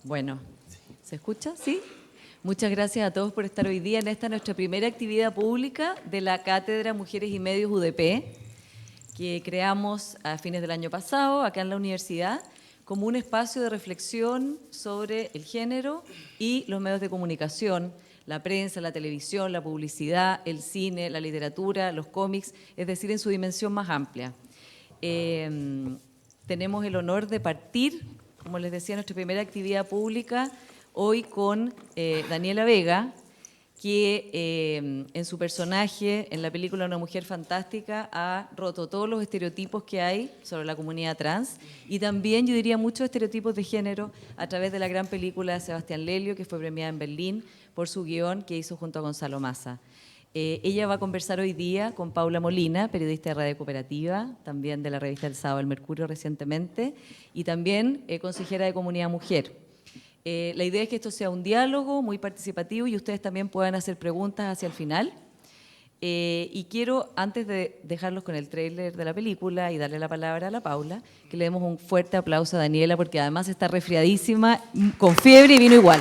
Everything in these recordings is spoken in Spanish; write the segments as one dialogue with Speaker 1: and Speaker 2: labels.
Speaker 1: Bueno, ¿se escucha? ¿Sí? Muchas gracias a todos por estar hoy día en esta nuestra primera actividad pública de la Cátedra Mujeres y Medios UDP, que creamos a fines del año pasado acá en la universidad como un espacio de reflexión sobre el género y los medios de comunicación, la prensa, la televisión, la publicidad, el cine, la literatura, los cómics, es decir, en su dimensión más amplia. Tenemos el honor de partir, como les decía, nuestra primera actividad pública hoy con Daniela Vega, que en su personaje, en la película Una mujer fantástica, ha roto todos los estereotipos que hay sobre la comunidad trans y también, yo diría, muchos estereotipos de género a través de la gran película de Sebastián Lelio, que fue premiada en Berlín por su guión que hizo junto a Gonzalo Massa. Ella va a conversar hoy día con Paula Molina, periodista de Radio Cooperativa, también de la revista El Sábado del Mercurio recientemente, y también consejera de Comunidad Mujer. La idea es que esto sea un diálogo muy participativo y ustedes también puedan hacer preguntas hacia el final. Y quiero, antes de dejarlos con el tráiler de la película y darle la palabra a la Paula, que le demos un fuerte aplauso a Daniela, porque además está resfriadísima, con fiebre y vino igual.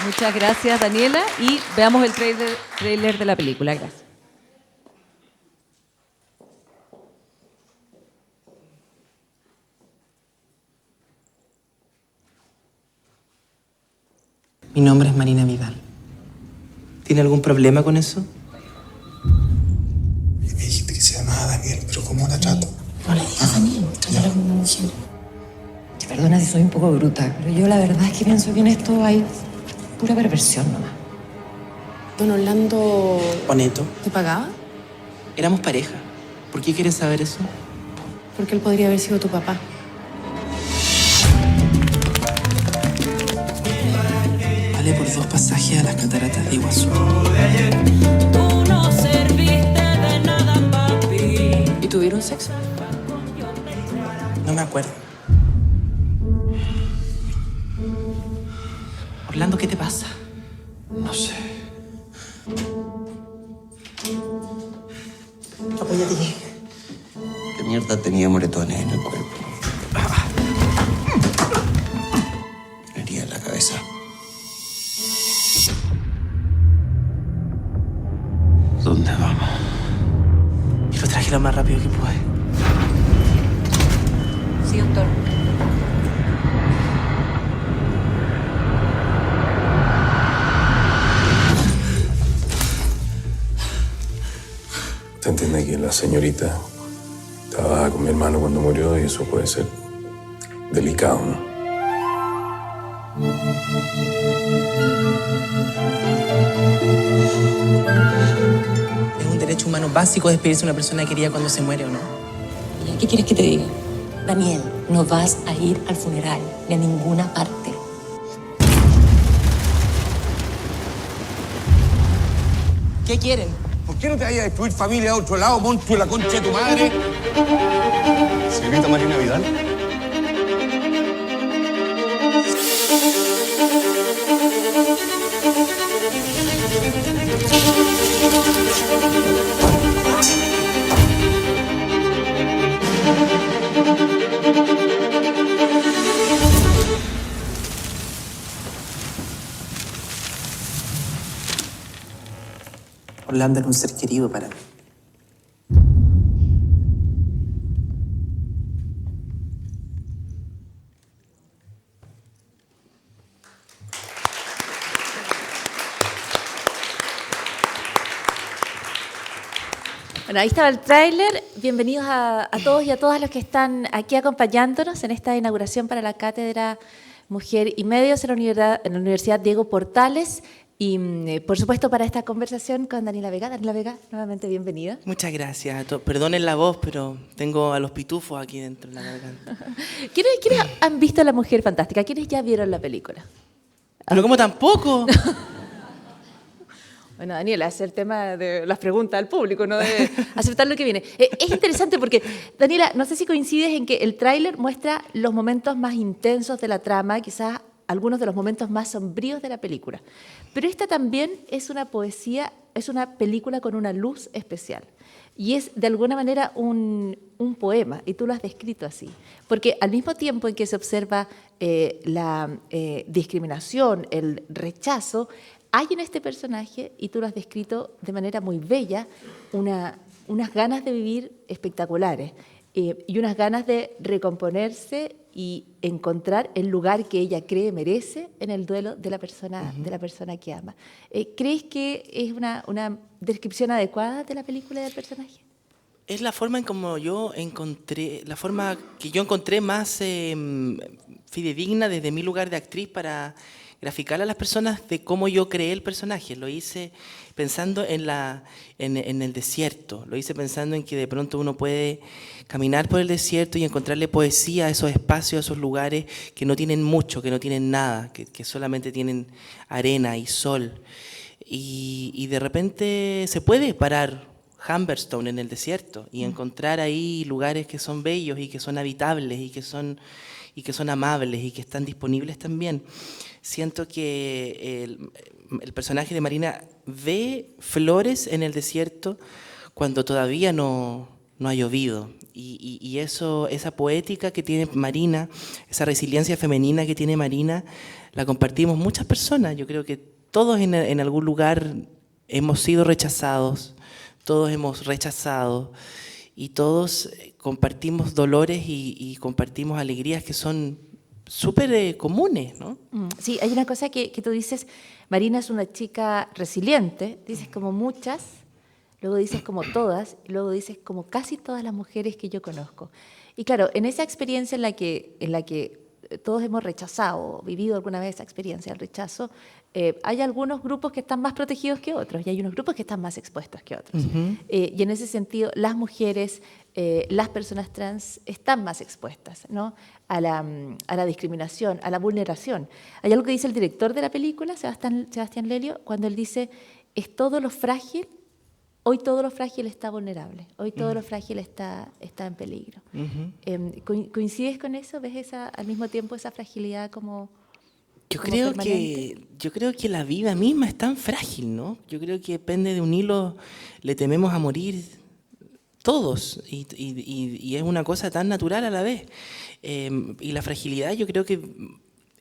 Speaker 1: Muchas gracias, Daniela, y veamos el tráiler de la película. Gracias.
Speaker 2: Mi nombre es Marina Vidal. ¿Tiene algún problema con eso?
Speaker 3: Me dijiste que se llamaba Daniel, pero ¿cómo la trato?
Speaker 4: No le digas Daniel, trátala como una mujer. Te perdona si soy un poco bruta, pero yo la verdad es que pienso que en esto hay pura perversión nomás.
Speaker 5: Don Orlando...
Speaker 2: Oneto.
Speaker 5: ¿Te pagaba?
Speaker 2: Éramos pareja. ¿Por qué quieres saber eso?
Speaker 5: Porque él podría haber sido tu papá.
Speaker 2: Vale por 2 pasajes a las cataratas de Iguazú.
Speaker 6: Tú no serviste de nada, papi.
Speaker 5: ¿Y tuvieron sexo?
Speaker 2: No me acuerdo. Orlando, ¿qué te pasa?
Speaker 3: No sé.
Speaker 2: Apóyate.
Speaker 7: ¿Qué mierda tenía moretones en el cuerpo? Una herida en la cabeza. ¿Dónde vamos?
Speaker 2: Y lo traje lo más rápido que pude.
Speaker 1: Sí, doctor.
Speaker 3: ¿Te entiende que la señorita estaba con mi hermano cuando murió y eso puede ser delicado, ¿no?
Speaker 2: Es un derecho humano básico despedirse de una persona querida cuando se muere o no.
Speaker 4: ¿Y qué quieres que te diga? Daniel, no vas a ir al funeral ni a ninguna parte.
Speaker 2: ¿Qué quieren?
Speaker 8: ¿Por qué no te vayas a destruir familia a otro lado, monstruo, la concha de tu madre?
Speaker 7: ¿Señorita Marina Vidal?
Speaker 2: Orlando era un ser querido para mí.
Speaker 9: Bueno, ahí estaba el tráiler. Bienvenidos a todos y a todas los que están aquí acompañándonos en esta inauguración para la Cátedra Mujer y Medios en la Universidad Diego Portales. Y, por supuesto, para esta conversación con Daniela Vega. Daniela Vega, nuevamente bienvenida.
Speaker 2: Muchas gracias a todos. Perdonen la voz, pero tengo a los pitufos aquí dentro de la garganta.
Speaker 9: ¿Quiénes han visto La Mujer Fantástica? ¿Quiénes ya vieron la película?
Speaker 2: ¿Pero cómo tampoco?
Speaker 9: Bueno, Daniela, es el tema de las preguntas al público, no de aceptar lo que viene. Es interesante porque, Daniela, no sé si coincides en que el tráiler muestra los momentos más intensos de la trama, quizás algunos de los momentos más sombríos de la película. Pero esta también es una poesía, es una película con una luz especial. Y es de alguna manera un poema, y tú lo has descrito así. Porque al mismo tiempo en que se observa la discriminación, el rechazo, hay en este personaje, y tú lo has descrito de manera muy bella, unas ganas de vivir espectaculares y unas ganas de recomponerse y encontrar el lugar que ella cree merece en el duelo de la persona que ama. ¿Crees que es una descripción adecuada de la película y del personaje?
Speaker 10: Es la forma en como yo encontré, la forma que yo encontré más fidedigna desde mi lugar de actriz para graficar a las personas de cómo yo creé el personaje. Lo hice pensando en el desierto, lo hice pensando en que de pronto uno puede caminar por el desierto y encontrarle poesía a esos espacios, a esos lugares que no tienen mucho, que no tienen nada, que solamente tienen arena y sol. Y de repente se puede parar Humberstone en el desierto y encontrar ahí lugares que son bellos y que son habitables y que son amables y que están disponibles también. Siento que el personaje de Marina ve flores en el desierto cuando todavía no ha llovido. Y eso, esa poética que tiene Marina, esa resiliencia femenina que tiene Marina, la compartimos muchas personas. Yo creo que todos en algún lugar hemos sido rechazados, todos hemos rechazado y todos compartimos dolores y compartimos alegrías que son súper comunes, ¿no?
Speaker 9: Sí, hay una cosa que tú dices, Marina es una chica resiliente, dices como muchas, luego dices como todas, y luego dices como casi todas las mujeres que yo conozco. Y claro, en esa experiencia en la que todos hemos rechazado, vivido alguna vez esa experiencia del rechazo, hay algunos grupos que están más protegidos que otros y hay unos grupos que están más expuestos que otros. Y en ese sentido, las mujeres, las personas trans están más expuestas, ¿no? a la discriminación, a la vulneración. Hay algo que dice el director de la película, Sebastián Lelio, cuando él dice, es todo lo frágil, hoy todo lo frágil está vulnerable, hoy todo lo frágil está en peligro. ¿Coincides con eso? ¿Ves al mismo tiempo esa fragilidad como
Speaker 10: Yo creo que la vida misma es tan frágil, ¿no? Yo creo que depende de un hilo, le tememos a morir todos y es una cosa tan natural a la vez. Y la fragilidad yo creo que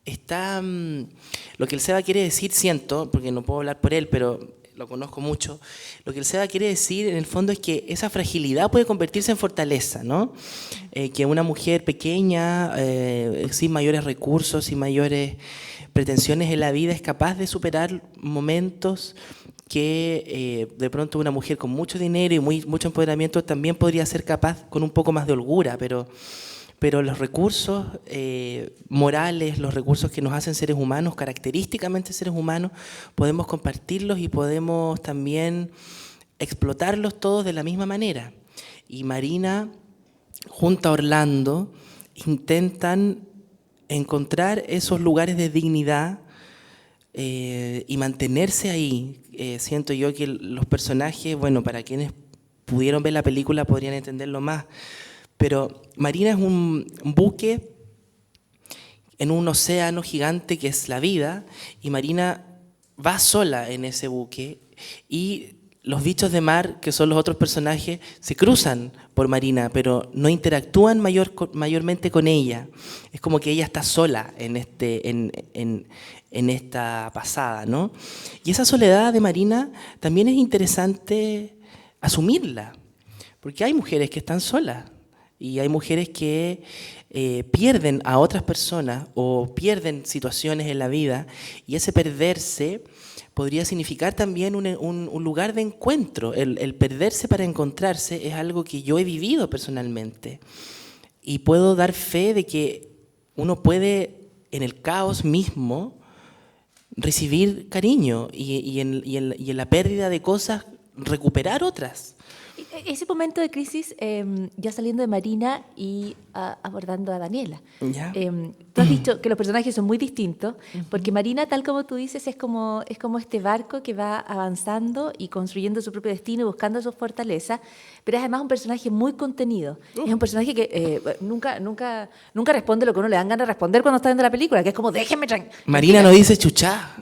Speaker 10: está, lo que el Seba quiere decir, siento, porque no puedo hablar por él, pero lo conozco mucho, lo que el Seba quiere decir en el fondo es que esa fragilidad puede convertirse en fortaleza, ¿no? Que una mujer pequeña, sin mayores recursos, sin mayores pretensiones en la vida, es capaz de superar momentos que de pronto una mujer con mucho dinero y mucho empoderamiento también podría ser capaz con un poco más de holgura, pero los recursos morales, los recursos que nos hacen seres humanos, característicamente seres humanos, podemos compartirlos y podemos también explotarlos todos de la misma manera. Y Marina, junto a Orlando, intentan encontrar esos lugares de dignidad y mantenerse ahí. Siento yo que los personajes, bueno, para quienes pudieron ver la película podrían entenderlo más, pero Marina es un buque en un océano gigante que es la vida, y Marina va sola en ese buque, y los bichos de mar, que son los otros personajes, se cruzan por Marina, pero no interactúan mayormente con ella. Es como que ella está sola en esta pasada, ¿no? Y esa soledad de Marina también es interesante asumirla, porque hay mujeres que están solas. Y hay mujeres que pierden a otras personas o pierden situaciones en la vida, y ese perderse podría significar también un lugar de encuentro. El perderse para encontrarse es algo que yo he vivido personalmente. Y puedo dar fe de que uno puede, en el caos mismo, recibir cariño y en la pérdida de cosas, recuperar otras.
Speaker 9: Ese momento de crisis, ya saliendo de Marina y abordando a Daniela. Tú has dicho que los personajes son muy distintos, porque Marina, tal como tú dices, es como este barco que va avanzando y construyendo su propio destino y buscando su fortaleza, pero es además un personaje muy contenido. Es un personaje que nunca responde lo que uno le dan ganas de responder cuando está viendo la película, que es como, déjenme tranquilo.
Speaker 10: Marina no dice chuchá.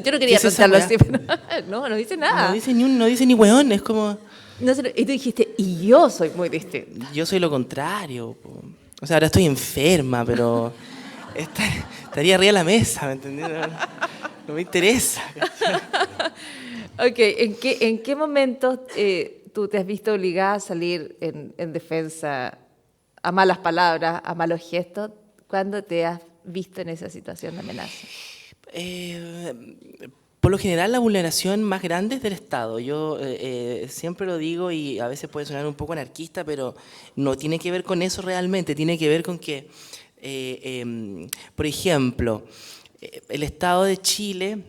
Speaker 9: Yo no quería plantearlo así, pero no dice nada.
Speaker 10: No dice ni weón, es como...
Speaker 9: No sé, y tú dijiste, y yo soy muy distinta.
Speaker 10: Yo soy lo contrario. Po. O sea, ahora estoy enferma, pero estaría arriba de la mesa, ¿me entendés? No me interesa.
Speaker 9: Ok, ¿en qué momentos tú te has visto obligada a salir en defensa a malas palabras, a malos gestos? ¿Cuándo te has visto en esa situación de amenaza?
Speaker 10: Por lo general, la vulneración más grande es del Estado. Yo siempre lo digo y a veces puede sonar un poco anarquista, pero no tiene que ver con eso realmente. Tiene que ver con que, por ejemplo, el Estado de Chile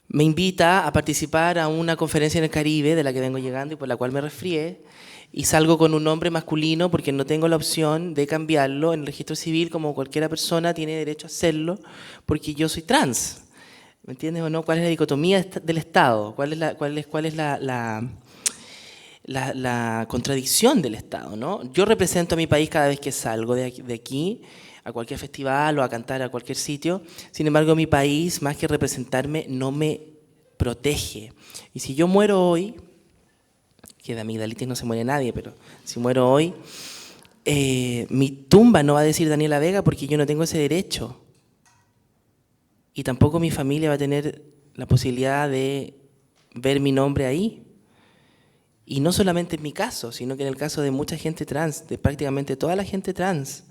Speaker 10: me invita a participar a una conferencia en el Caribe de la que vengo llegando y por la cual me resfrié, y salgo con un nombre masculino porque no tengo la opción de cambiarlo en el registro civil, como cualquier persona tiene derecho a hacerlo, porque yo soy trans. ¿Me entiendes o no? ¿Cuál es la dicotomía del Estado? ¿Cuál es la contradicción del Estado, ¿no? Yo represento a mi país cada vez que salgo de aquí a cualquier festival o a cantar a cualquier sitio. Sin embargo, mi país, más que representarme, no me protege. Y si yo muero hoy, que de amigdalitis no se muere nadie, pero si muero hoy, mi tumba no va a decir Daniela Vega porque yo no tengo ese derecho. Y tampoco mi familia va a tener la posibilidad de ver mi nombre ahí. Y no solamente en mi caso, sino que en el caso de mucha gente trans, de prácticamente toda la gente trans.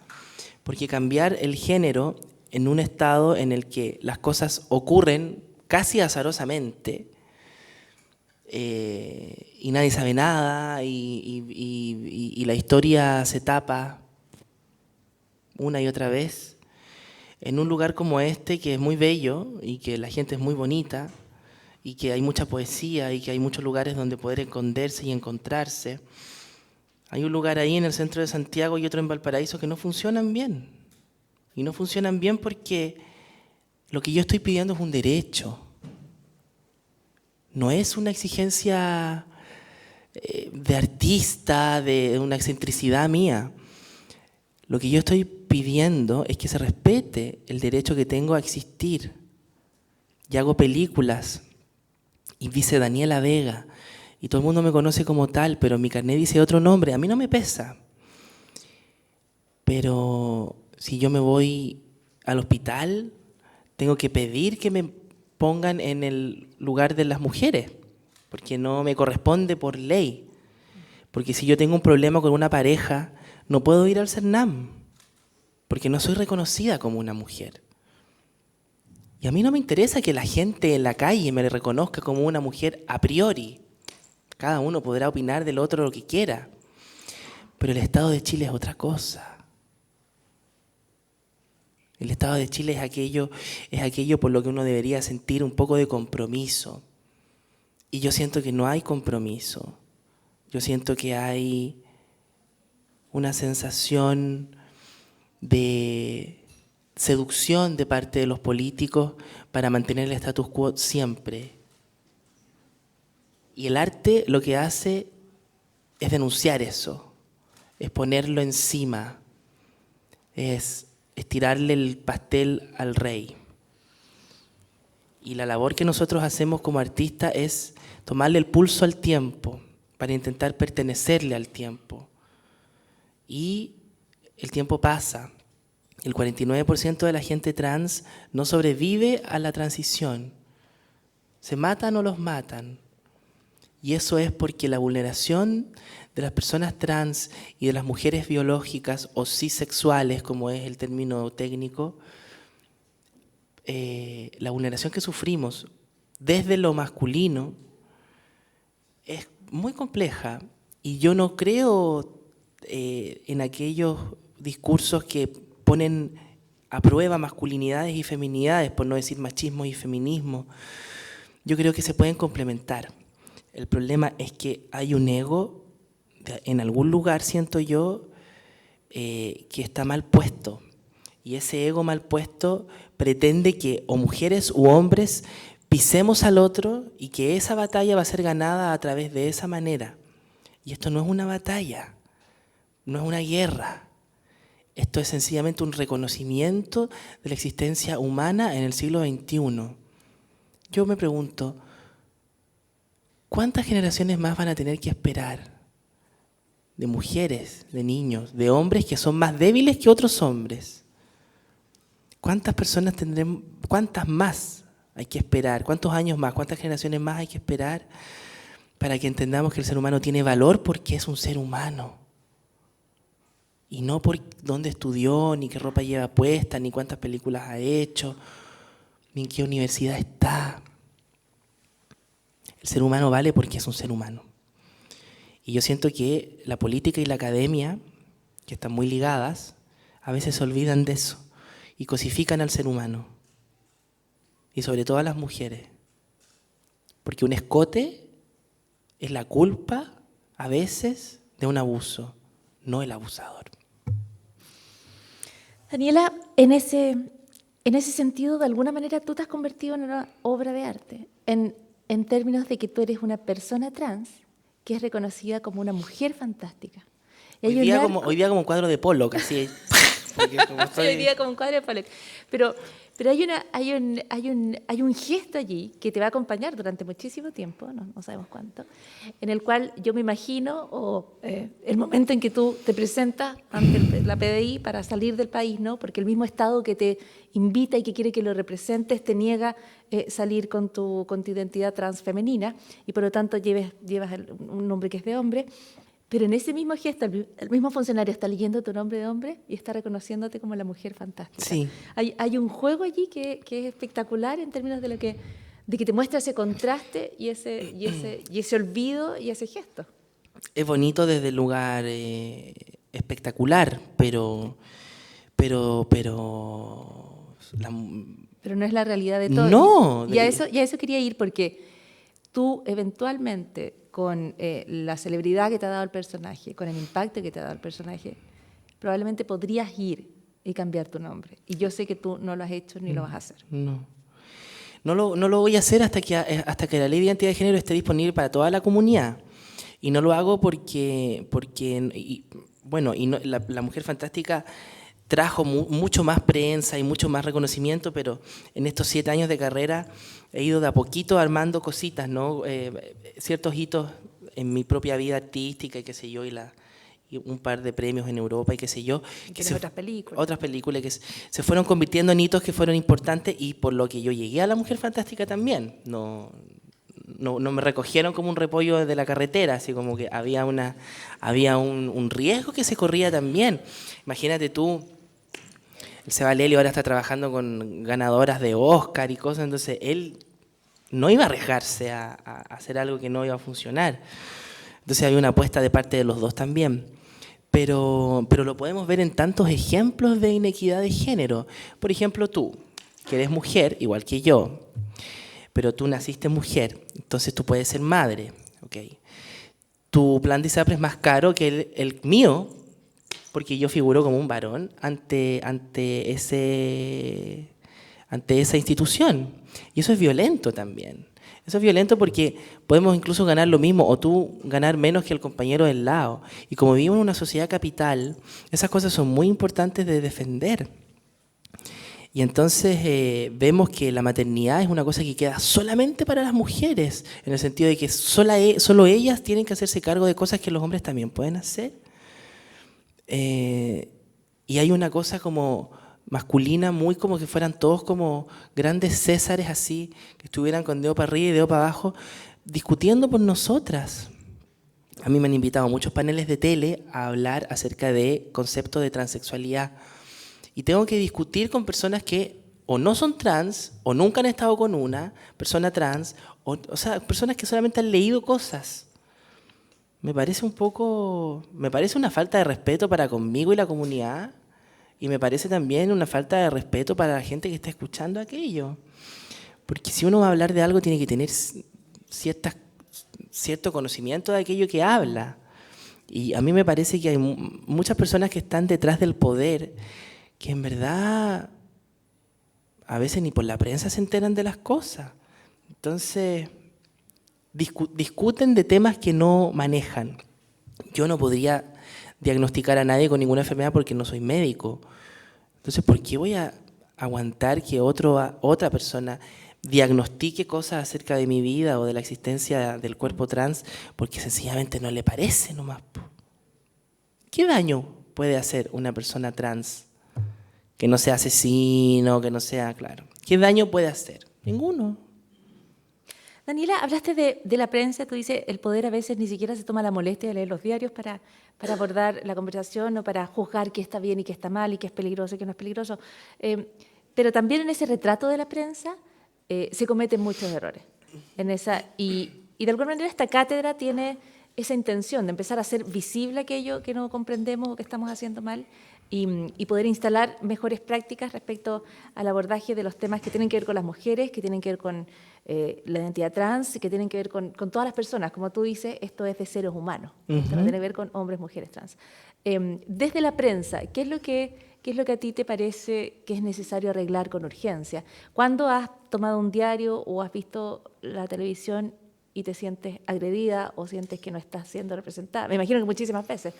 Speaker 10: Porque cambiar el género en un estado en el que las cosas ocurren casi azarosamente, y nadie sabe nada, y la historia se tapa una y otra vez, en un lugar como este, que es muy bello, y que la gente es muy bonita, y que hay mucha poesía, y que hay muchos lugares donde poder esconderse y encontrarse. Hay un lugar ahí en el centro de Santiago y otro en Valparaíso que no funcionan bien. Y no funcionan bien porque lo que yo estoy pidiendo es un derecho. No es una exigencia de artista, de una excentricidad mía. Lo que yo estoy pidiendo es que se respete el derecho que tengo a existir. Y hago películas y dice Daniela Vega. Y todo el mundo me conoce como tal, pero mi carnet dice otro nombre. A mí no me pesa. Pero si yo me voy al hospital, tengo que pedir que me pongan en el lugar de las mujeres, porque no me corresponde por ley. Porque si yo tengo un problema con una pareja, no puedo ir al CERNAM, porque no soy reconocida como una mujer. Y a mí no me interesa que la gente en la calle me reconozca como una mujer a priori. Cada uno podrá opinar del otro lo que quiera. Pero el Estado de Chile es otra cosa. El Estado de Chile es aquello por lo que uno debería sentir un poco de compromiso. Y yo siento que no hay compromiso. Yo siento que hay una sensación de seducción de parte de los políticos para mantener el status quo siempre. Y el arte lo que hace es denunciar eso, es ponerlo encima, es estirarle el pastel al rey. Y la labor que nosotros hacemos como artistas es tomarle el pulso al tiempo para intentar pertenecerle al tiempo. Y el tiempo pasa. El 49% de la gente trans no sobrevive a la transición. Se matan o los matan. Y eso es porque la vulneración de las personas trans y de las mujeres biológicas o cisexuales, como es el término técnico, la vulneración que sufrimos desde lo masculino es muy compleja. Y yo no creo en aquellos discursos que ponen a prueba masculinidades y feminidades, por no decir machismo y feminismo. Yo creo que se pueden complementar. El problema es que hay un ego, en algún lugar siento yo, que está mal puesto. Y ese ego mal puesto pretende que o mujeres u hombres pisemos al otro y que esa batalla va a ser ganada a través de esa manera. Y esto no es una batalla, no es una guerra. Esto es sencillamente un reconocimiento de la existencia humana en el siglo XXI. Yo me pregunto, ¿cuántas generaciones más van a tener que esperar? De mujeres, de niños, de hombres que son más débiles que otros hombres. ¿Cuántas personas tendremos, cuántas más hay que esperar? ¿Cuántos años más, cuántas generaciones más hay que esperar para que entendamos que el ser humano tiene valor porque es un ser humano? Y no por dónde estudió, ni qué ropa lleva puesta, ni cuántas películas ha hecho, ni en qué universidad está. El ser humano vale porque es un ser humano. Y yo siento que la política y la academia, que están muy ligadas, a veces se olvidan de eso y cosifican al ser humano. Y sobre todo a las mujeres. Porque un escote es la culpa, a veces, de un abuso, no el abusador.
Speaker 9: Daniela, en ese sentido, de alguna manera, tú te has convertido en una obra de arte, en términos de que tú eres una persona trans que es reconocida como una mujer fantástica.
Speaker 10: Hoy día como un cuadro de Pollock, casi.
Speaker 9: Hoy día como un cuadro de Pollock. Pero hay un gesto allí que te va a acompañar durante muchísimo tiempo, no sabemos cuánto, en el cual yo me imagino, el momento en que tú te presentas ante la PDI para salir del país, ¿no? Porque el mismo Estado que te invita y que quiere que lo representes te niega salir con tu identidad transfemenina y por lo tanto llevas un nombre que es de hombre. Pero en ese mismo gesto, el mismo funcionario está leyendo tu nombre de hombre y está reconociéndote como la mujer fantástica.
Speaker 10: Sí.
Speaker 9: Hay un juego allí que es espectacular en términos de que te muestra ese contraste y ese olvido y ese gesto.
Speaker 10: Es bonito desde el lugar espectacular, pero
Speaker 9: no es la realidad de todos.
Speaker 10: No.
Speaker 9: Y a eso quería ir porque tú eventualmente, con la celebridad que te ha dado el personaje, con el impacto que te ha dado el personaje, probablemente podrías ir y cambiar tu nombre. Y yo sé que tú no lo has hecho ni lo vas a hacer.
Speaker 10: No lo voy a hacer hasta que la ley de identidad de género esté disponible para toda la comunidad. Y no lo hago porque la Mujer Fantástica trajo mucho más prensa y mucho más reconocimiento, pero en estos 7 años de carrera he ido de a poquito armando cositas, ¿no? Ciertos hitos en mi propia vida artística y qué sé yo, y un par de premios en Europa y qué sé yo.
Speaker 9: Otras películas.
Speaker 10: Otras películas que se fueron convirtiendo en hitos que fueron importantes y por lo que yo llegué a la Mujer Fantástica también. No me recogieron como un repollo de la carretera, así como que había un riesgo que se corría también. Imagínate tú, el Seba Lelio ahora está trabajando con ganadoras de Oscar y cosas, entonces él no iba a arriesgarse a hacer algo que no iba a funcionar. Entonces había una apuesta de parte de los dos también. Pero lo podemos ver en tantos ejemplos de inequidad de género. Por ejemplo, tú, que eres mujer, igual que yo, pero tú naciste mujer, entonces tú puedes ser madre, ¿ok? Tu plan de ISAPRE es más caro que el mío, porque yo figuro como un varón ante esa institución. Y eso es violento también. Eso es violento porque podemos incluso ganar lo mismo o tú ganar menos que el compañero del lado. Y como vivimos en una sociedad capital, esas cosas son muy importantes de defender. Y entonces vemos que la maternidad es una cosa que queda solamente para las mujeres, en el sentido de que solo ellas tienen que hacerse cargo de cosas que los hombres también pueden hacer. Y hay una cosa como masculina, muy como que fueran todos como grandes césares así, que estuvieran con dedo para arriba y dedo para abajo, discutiendo por nosotras. A mí me han invitado a muchos paneles de tele a hablar acerca de conceptos de transexualidad. Y tengo que discutir con personas que o no son trans, o nunca han estado con una persona trans, o sea, personas que solamente han leído cosas. Me parece una falta de respeto para conmigo y la comunidad, y me parece también una falta de respeto para la gente que está escuchando aquello. Porque si uno va a hablar de algo, tiene que tener cierto conocimiento de aquello que habla. Y a mí me parece que hay muchas personas que están detrás del poder que en verdad a veces ni por la prensa se enteran de las cosas. Entonces, discuten de temas que no manejan. Yo no podría diagnosticar a nadie con ninguna enfermedad porque no soy médico. Entonces, ¿por qué voy a aguantar que otra persona diagnostique cosas acerca de mi vida o de la existencia del cuerpo trans porque sencillamente no le parece nomás. ¿Qué daño puede hacer una persona trans que no sea asesino, que no sea, claro? ¿Qué daño puede hacer? Ninguno.
Speaker 9: Daniela, hablaste de la prensa, tú dices, el poder a veces ni siquiera se toma la molestia de leer los diarios para abordar la conversación o para juzgar qué está bien y qué está mal y qué es peligroso y qué no es peligroso. Pero también en ese retrato de la prensa se cometen muchos errores. Y de alguna manera esta cátedra tiene esa intención de empezar a hacer visible aquello que no comprendemos o que estamos haciendo mal y poder instalar mejores prácticas respecto al abordaje de los temas que tienen que ver con las mujeres, que tienen que ver con la identidad trans, que tienen que ver con todas las personas. Como tú dices, esto es de seres humanos, esto no tiene que ver con hombres, mujeres trans. Desde la prensa, ¿qué es lo que a ti te parece que es necesario arreglar con urgencia? ¿Cuándo has tomado un diario o has visto la televisión y te sientes agredida o sientes que no estás siendo representada? Me imagino que muchísimas veces.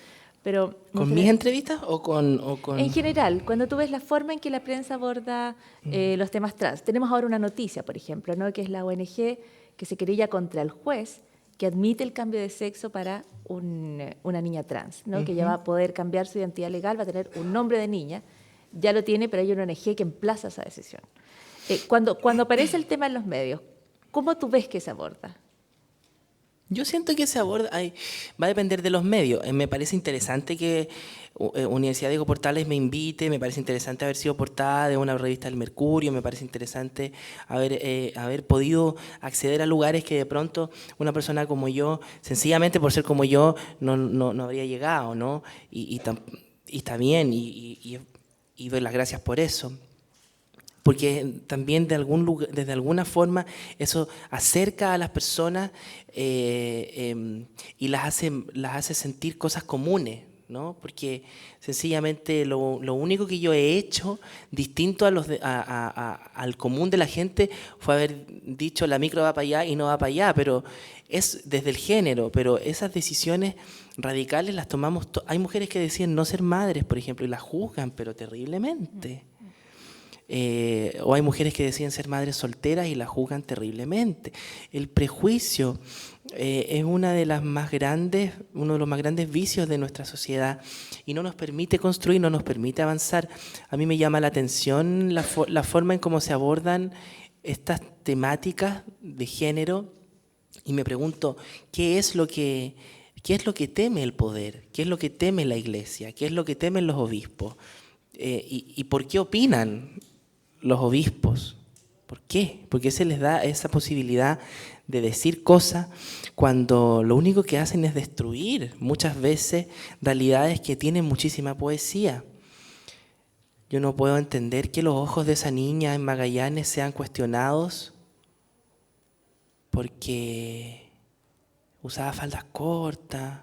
Speaker 9: Pero
Speaker 10: ¿Con mis entrevistas o con...?
Speaker 9: En general, cuando tú ves la forma en que la prensa aborda los temas trans. Tenemos ahora una noticia, por ejemplo, ¿no? Que es la ONG que se querella contra el juez que admite el cambio de sexo para una niña trans, ¿no? Que ya va a poder cambiar su identidad legal, va a tener un nombre de niña, ya lo tiene, pero hay una ONG que emplaza esa decisión. Cuando aparece el tema en los medios, ¿cómo tú ves que se aborda?
Speaker 10: Yo siento que se aborda, va a depender de los medios. Me parece interesante que Universidad Diego Portales me invite, me parece interesante haber sido portada de una revista del Mercurio, me parece interesante haber podido acceder a lugares que de pronto una persona como yo, sencillamente por ser como yo, no habría llegado, ¿no? Y está bien, y doy las gracias por eso. Porque también desde alguna forma eso acerca a las personas y las hace sentir cosas comunes, ¿no? Porque sencillamente lo único que yo he hecho distinto al común de la gente fue haber dicho la micro va para allá y no va para allá, pero es desde el género, pero esas decisiones radicales las tomamos. Hay mujeres que deciden no ser madres, por ejemplo, y las juzgan, pero terriblemente. O hay mujeres que deciden ser madres solteras y la juzgan terriblemente. El prejuicio es uno de los más grandes vicios de nuestra sociedad y no nos permite construir, no nos permite avanzar. A mí me llama la atención la forma en cómo se abordan estas temáticas de género y me pregunto, ¿qué es lo que teme el poder? ¿Qué es lo que teme la iglesia? ¿Qué es lo que temen los obispos? ¿Y por qué opinan los obispos? ¿Por qué? Porque se les da esa posibilidad de decir cosas cuando lo único que hacen es destruir muchas veces realidades que tienen muchísima poesía. Yo no puedo entender que los ojos de esa niña en Magallanes sean cuestionados porque usaba faldas cortas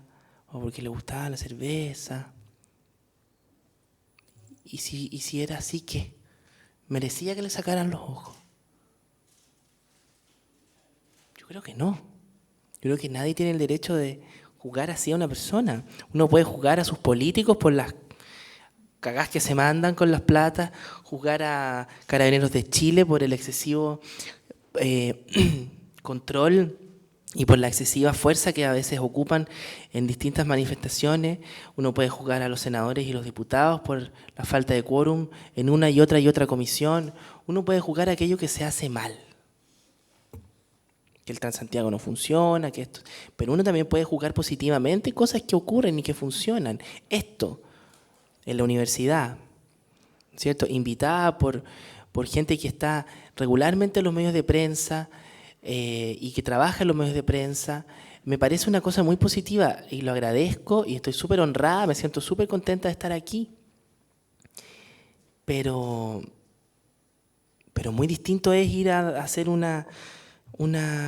Speaker 10: o porque le gustaba la cerveza. ¿Y si era así, qué? ¿Merecía que le sacaran los ojos? Yo creo que no. Yo creo que nadie tiene el derecho de juzgar así a una persona. Uno puede juzgar a sus políticos por las cagás que se mandan con las platas, juzgar a Carabineros de Chile por el excesivo control y por la excesiva fuerza que a veces ocupan en distintas manifestaciones. Uno puede juzgar a los senadores y los diputados por la falta de quórum en una y otra comisión. Uno puede juzgar aquello que se hace mal, que el Transantiago no funciona, pero uno también puede juzgar positivamente cosas que ocurren y que funcionan. Esto, en la universidad, ¿cierto? Invitada por gente que está regularmente en los medios de prensa, y que trabaja en los medios de prensa, me parece una cosa muy positiva y lo agradezco y estoy súper honrada, me siento súper contenta de estar aquí. Pero muy distinto es ir a hacer una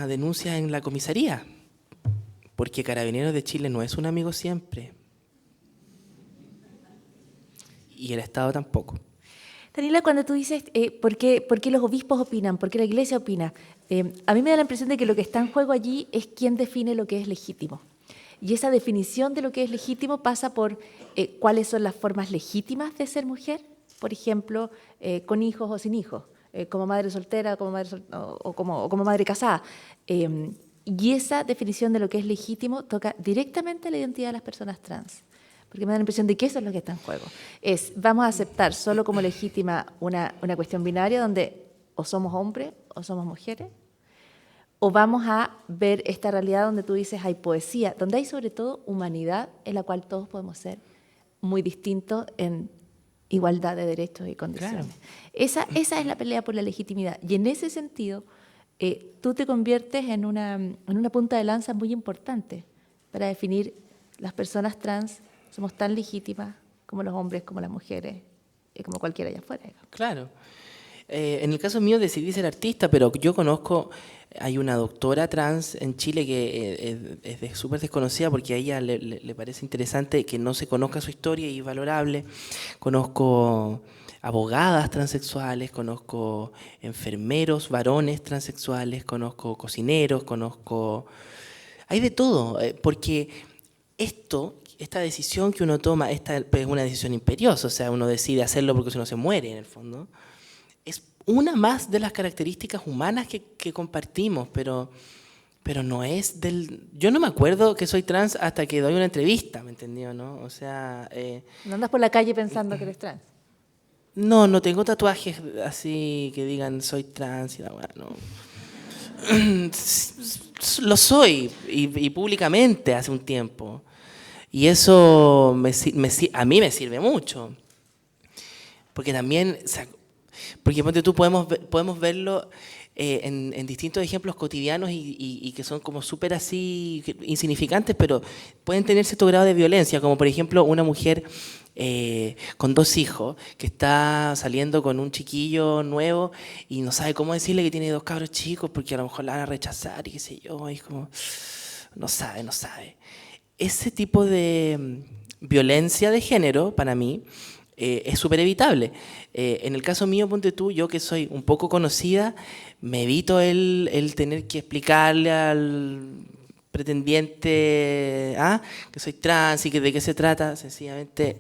Speaker 10: denuncia en la comisaría, porque Carabineros de Chile no es un amigo siempre. Y el Estado tampoco.
Speaker 9: Daniela, cuando tú dices ¿por qué los obispos opinan? ¿Por qué la iglesia opina? A mí me da la impresión de que lo que está en juego allí es quién define lo que es legítimo. Y esa definición de lo que es legítimo pasa por cuáles son las formas legítimas de ser mujer, por ejemplo, con hijos o sin hijos. como madre soltera o como madre casada. Y esa definición de lo que es legítimo toca directamente la identidad de las personas trans. Porque me da la impresión de que eso es lo que está en juego. Vamos a aceptar solo como legítima una cuestión binaria donde o somos hombres o somos mujeres, o vamos a ver esta realidad donde tú dices hay poesía, donde hay sobre todo humanidad en la cual todos podemos ser muy distintos en igualdad de derechos y condiciones. Claro. Esa es la pelea por la legitimidad. Y en ese sentido, tú te conviertes en una punta de lanza muy importante para definir las personas trans somos tan legítimas como los hombres, como las mujeres, y como cualquiera allá afuera.
Speaker 10: Claro. En el caso mío decidí ser artista, pero yo conozco, hay una doctora trans en Chile que es súper desconocida porque a ella le parece interesante que no se conozca su historia y es valorable. Conozco abogadas transexuales, conozco enfermeros, varones transexuales, conozco cocineros, hay de todo, porque esta decisión que uno toma, esta es una decisión imperiosa, o sea, uno decide hacerlo porque si no se muere en el fondo. Es una más de las características humanas que compartimos, pero no es del... Yo no me acuerdo que soy trans hasta que doy una entrevista, ¿me entendió? ¿No? O sea...
Speaker 9: ¿No andas por la calle pensando que eres trans?
Speaker 10: No tengo tatuajes así que digan soy trans y la verdad, no. Lo soy, y públicamente hace un tiempo. Y eso a mí me sirve mucho. Porque también... Porque ponte tú, podemos verlo en distintos ejemplos cotidianos y que son como súper así insignificantes, pero pueden tener cierto grado de violencia, como por ejemplo una mujer con 2 hijos que está saliendo con un chiquillo nuevo y no sabe cómo decirle que tiene 2 cabros chicos porque a lo mejor la van a rechazar y qué sé yo, y es como, no sabe. Ese tipo de violencia de género, para mí, es súper evitable. En el caso mío, ponte tú, yo que soy un poco conocida, me evito el tener que explicarle al pretendiente que soy trans y que de qué se trata. Sencillamente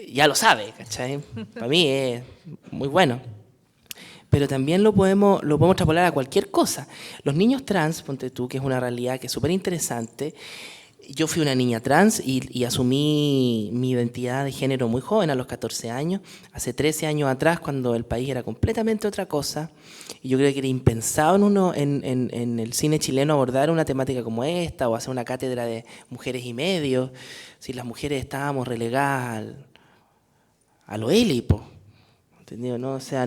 Speaker 10: ya lo sabe, ¿cachai? Para mí es muy bueno. Pero también lo podemos extrapolar a cualquier cosa. Los niños trans, ponte tú, que es una realidad que es súper interesante. Yo fui una niña trans y asumí mi identidad de género muy joven, a los 14 años, hace 13 años atrás, cuando el país era completamente otra cosa. Y yo creo que era impensado en el cine chileno abordar una temática como esta o hacer una cátedra de mujeres y medios, si las mujeres estábamos relegadas a lo élipo. ¿Entendido? ¿No? O sea,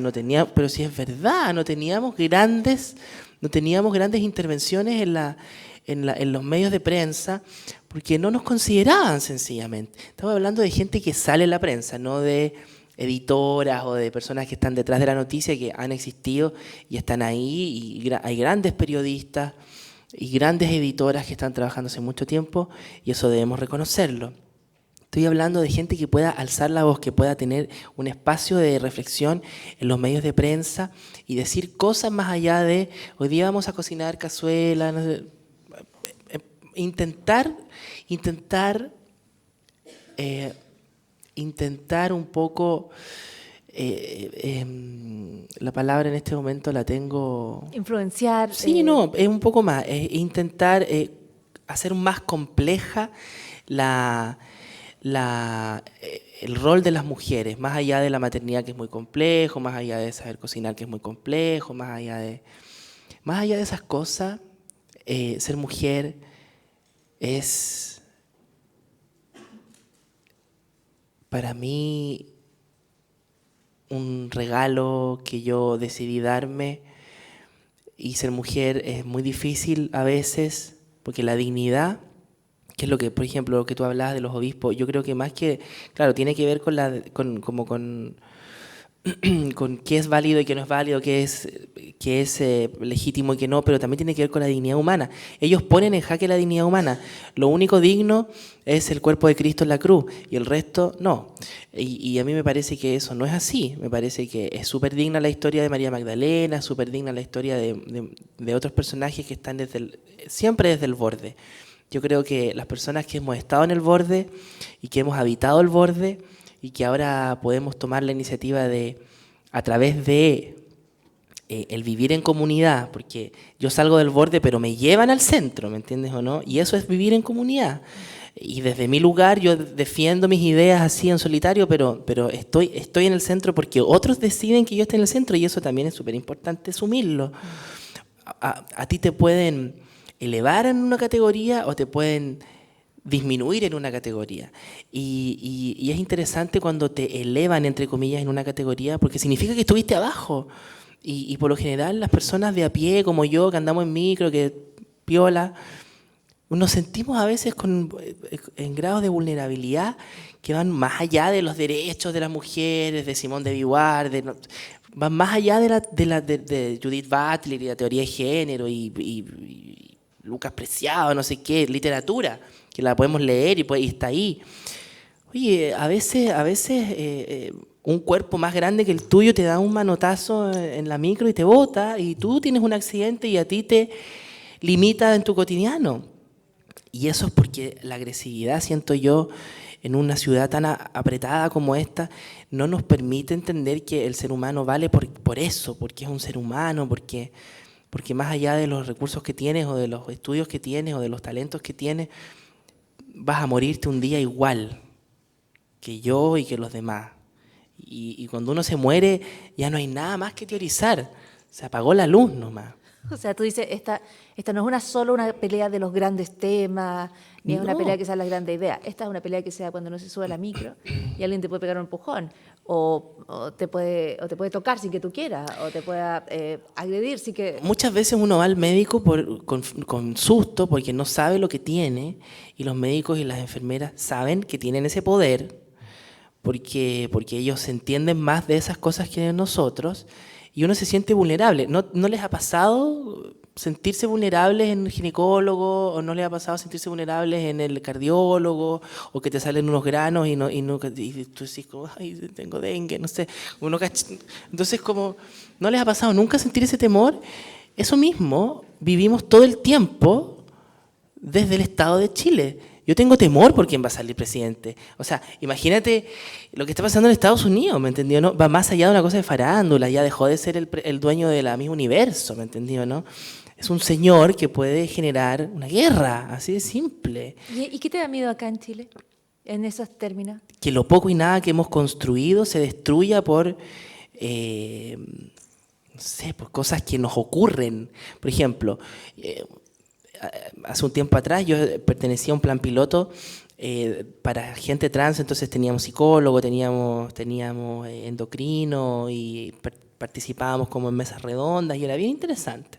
Speaker 10: pero si es verdad, no teníamos grandes intervenciones en los medios de prensa, porque no nos consideraban sencillamente. Estamos hablando de gente que sale en la prensa, no de editoras o de personas que están detrás de la noticia, que han existido y están ahí, y hay grandes periodistas y grandes editoras que están trabajando hace mucho tiempo, y eso debemos reconocerlo. Estoy hablando de gente que pueda alzar la voz, que pueda tener un espacio de reflexión en los medios de prensa y decir cosas más allá de hoy día vamos a cocinar cazuela, no sé. Intentar un poco, la palabra en este momento la tengo...
Speaker 9: Influenciar.
Speaker 10: Sí, no, es un poco más, intentar hacer más compleja el rol de las mujeres, más allá de la maternidad, que es muy complejo, más allá de saber cocinar, que es muy complejo, más allá de esas cosas, ser mujer es, para mí, un regalo que yo decidí darme, y ser mujer es muy difícil a veces, porque la dignidad, que es lo que, por ejemplo, lo que tú hablabas de los obispos, yo creo que más que, claro, tiene que ver con qué es válido y qué no es válido, qué es legítimo y qué no, pero también tiene que ver con la dignidad humana. Ellos ponen en jaque la dignidad humana. Lo único digno es el cuerpo de Cristo en la cruz y el resto no. Y a mí me parece que eso no es así. Me parece que es súper digna la historia de María Magdalena, súper digna la historia de otros personajes que están siempre desde el borde. Yo creo que las personas que hemos estado en el borde y que hemos habitado el borde y que ahora podemos tomar la iniciativa de, a través de el vivir en comunidad, porque yo salgo del borde, pero me llevan al centro, ¿me entiendes o no? Y eso es vivir en comunidad. Y desde mi lugar yo defiendo mis ideas así en solitario, pero estoy en el centro porque otros deciden que yo esté en el centro, y eso también es súper importante asumirlo. A ti te pueden elevar en una categoría o te pueden disminuir en una categoría. Y es interesante cuando te elevan, entre comillas, en una categoría, porque significa que estuviste abajo. Y por lo general las personas de a pie, como yo, que andamos en micro, que piola, nos sentimos a veces en grados de vulnerabilidad que van más allá de los derechos de las mujeres, de Simone de Beauvoir, van más allá de Judith Butler y la teoría de género y Lucas Preciado, no sé qué, literatura, que la podemos leer y está ahí. Oye, a veces un cuerpo más grande que el tuyo te da un manotazo en la micro y te bota, y tú tienes un accidente y a ti te limita en tu cotidiano. Y eso es porque la agresividad, siento yo, en una ciudad tan apretada como esta, no nos permite entender que el ser humano vale por eso, porque es un ser humano, porque más allá de los recursos que tienes o de los estudios que tienes o de los talentos que tienes, vas a morirte un día igual que yo y que los demás. Y cuando uno se muere ya no hay nada más que teorizar, se apagó la luz nomás.
Speaker 9: O sea, tú dices, esta no es solo una pelea de los grandes temas, ni es una pelea que sea la grande idea. Esta es una pelea que sea cuando no se sube a la micro y alguien te puede pegar un empujón, o te puede tocar sin que tú quieras, o te pueda agredir sin que...
Speaker 10: Muchas veces uno va al médico con susto porque no sabe lo que tiene, y los médicos y las enfermeras saben que tienen ese poder porque ellos entienden más de esas cosas que nosotros, y uno se siente vulnerable. ¿No les ha pasado sentirse vulnerables en el ginecólogo, o no les ha pasado sentirse vulnerables en el cardiólogo, o que te salen unos granos y tú decís como, ay, tengo dengue, no sé? Entonces, como, ¿no les ha pasado nunca sentir ese temor? Eso mismo vivimos todo el tiempo desde el Estado de Chile. Yo tengo temor por quién va a salir presidente. O sea, imagínate lo que está pasando en Estados Unidos, ¿me entendió? ¿No? Va más allá de una cosa de farándula, ya dejó de ser el dueño de la misma universo, ¿me entendió? ¿No? Es un señor que puede generar una guerra, así de simple.
Speaker 9: ¿Y qué te da miedo acá en Chile, en esos términos?
Speaker 10: Que lo poco y nada que hemos construido se destruya por, no sé, por cosas que nos ocurren. Por ejemplo, hace un tiempo atrás yo pertenecía a un plan piloto para gente trans, entonces teníamos psicólogo, teníamos endocrino, y participábamos como en mesas redondas, y era bien interesante.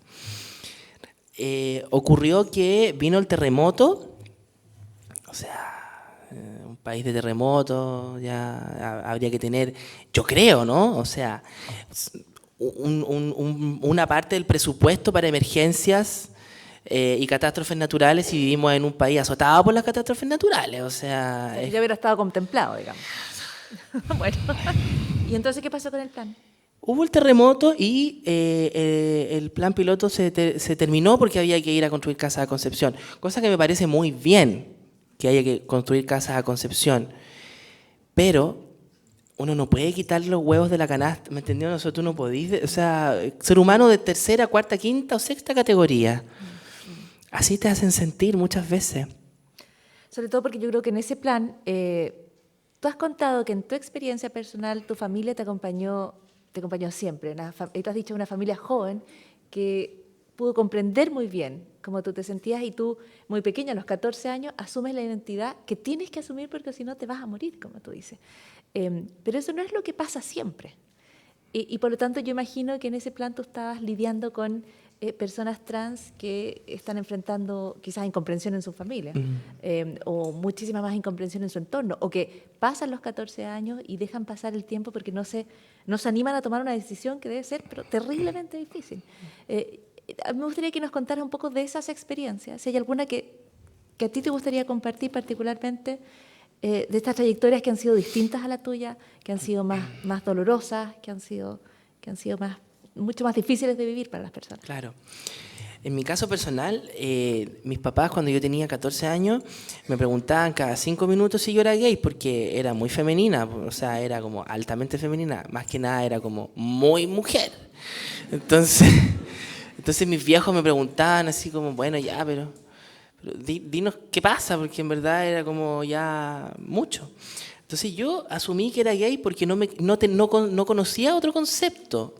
Speaker 10: Ocurrió que vino el terremoto, o sea, un país de terremoto, ya habría que tener, yo creo, ¿no? O sea, una parte del presupuesto para emergencias y catástrofes naturales, y vivimos en un país azotado por las catástrofes naturales, o sea...
Speaker 9: Ya hubiera estado contemplado, digamos. Bueno, ¿y entonces qué pasó con el plan?
Speaker 10: Hubo el terremoto y el plan piloto se terminó porque había que ir a construir casas a Concepción, cosa que me parece muy bien, que haya que construir casas a Concepción, pero uno no puede quitar los huevos de la canasta, ¿me entendió? Nosotros no podéis, o sea, ser humano de tercera, cuarta, quinta o sexta categoría. Así te hacen sentir muchas veces.
Speaker 9: Sobre todo porque yo creo que en ese plan, tú has contado que en tu experiencia personal tu familia te acompañó siempre. Y tú has dicho una familia joven que pudo comprender muy bien cómo tú te sentías, y tú, muy pequeña, a los 14 años, asumes la identidad que tienes que asumir porque si no te vas a morir, como tú dices. Pero eso no es lo que pasa siempre. Y por lo tanto yo imagino que en ese plan tú estabas lidiando con personas trans que están enfrentando quizás incomprensión en su familia, o muchísima más incomprensión en su entorno, o que pasan los 14 años y dejan pasar el tiempo porque no se animan a tomar una decisión que debe ser pero terriblemente difícil. Me gustaría que nos contaras un poco de esas experiencias, si hay alguna que a ti te gustaría compartir particularmente, de estas trayectorias que han sido distintas a la tuya, que han sido más dolorosas, que han sido mucho más difíciles de vivir para las personas.
Speaker 10: Claro. En mi caso personal, mis papás, cuando yo tenía 14 años, me preguntaban cada 5 minutos si yo era gay, porque era muy femenina, o sea, era como altamente femenina, más que nada era como muy mujer. Entonces mis viejos me preguntaban así como, bueno, ya, pero dinos qué pasa, porque en verdad era como ya mucho. Entonces yo asumí que era gay porque no conocía otro concepto.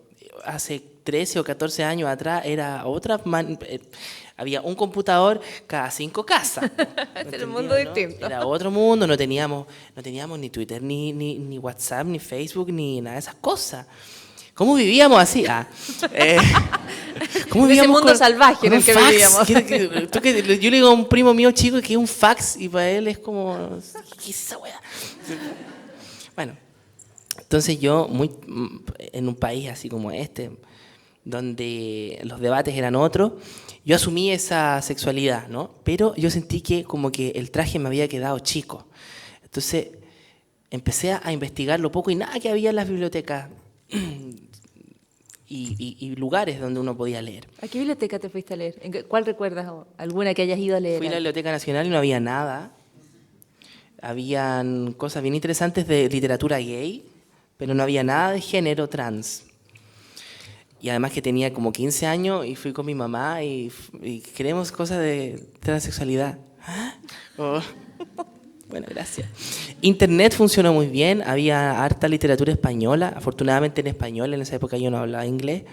Speaker 10: Hace 13 o 14 años atrás era había un computador cada 5 casas.
Speaker 9: Era un mundo distinto.
Speaker 10: Era otro mundo, no teníamos ni Twitter, ni WhatsApp, ni Facebook, ni nada de esas cosas. ¿Cómo vivíamos así? ¿Cómo
Speaker 9: en ese mundo salvaje en el que vivíamos.
Speaker 10: Yo le digo a un primo mío chico que es un fax y para él es como, ¿qué es esa weá? Bueno, entonces yo, en un país así como este, donde los debates eran otros, yo asumí esa sexualidad, ¿no? Pero yo sentí que como que el traje me había quedado chico. Entonces empecé a investigar lo poco y nada que había en las bibliotecas y lugares donde uno podía leer.
Speaker 9: ¿A qué biblioteca te fuiste a leer? ¿Cuál recuerdas? ¿Alguna que hayas ido a leer?
Speaker 10: Fui a la Biblioteca Nacional y no había nada. Habían cosas bien interesantes de literatura gay, pero no había nada de género trans. Y además que tenía como 15 años y fui con mi mamá y queremos cosas de transexualidad. Oh. Bueno, gracias. Internet funcionó muy bien, había harta literatura española, afortunadamente en español, en esa época yo no hablaba inglés,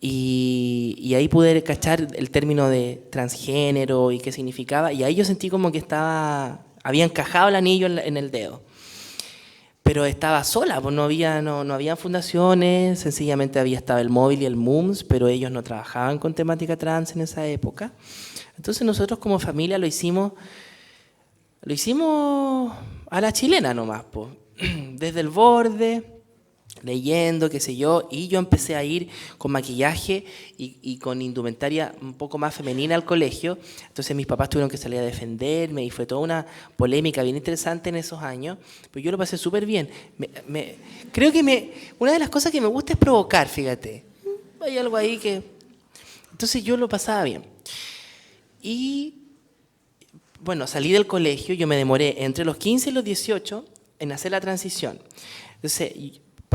Speaker 10: y ahí pude cachar el término de transgénero y qué significaba, y ahí yo sentí como que había encajado el anillo en el dedo. Pero estaba sola, pues no había fundaciones, sencillamente estaba el móvil y el MUMS, pero ellos no trabajaban con temática trans en esa época. Entonces nosotros como familia lo hicimos a la chilena nomás, pues. Desde el borde, leyendo, qué sé yo, y yo empecé a ir con maquillaje y con indumentaria un poco más femenina al colegio. Entonces mis papás tuvieron que salir a defenderme y fue toda una polémica bien interesante en esos años, pero yo lo pasé súper bien. Creo que una de las cosas que me gusta es provocar, fíjate. Hay algo ahí que... Entonces yo lo pasaba bien. Y bueno, salí del colegio, yo me demoré entre los 15 y los 18 en hacer la transición. Entonces,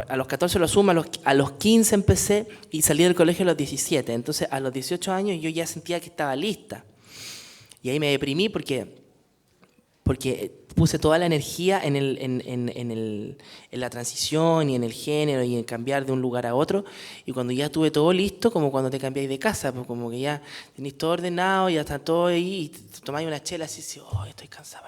Speaker 10: a los 14 lo asumo, a los 15 empecé y salí del colegio a los 17. Entonces, a los 18 años yo ya sentía que estaba lista. Y ahí me deprimí porque puse toda la energía en la transición y en el género y en cambiar de un lugar a otro. Y cuando ya tuve todo listo, como cuando te cambiáis de casa, pues como que ya tenéis todo ordenado, ya está todo ahí, y te tomáis una chela así, oh, estoy cansado.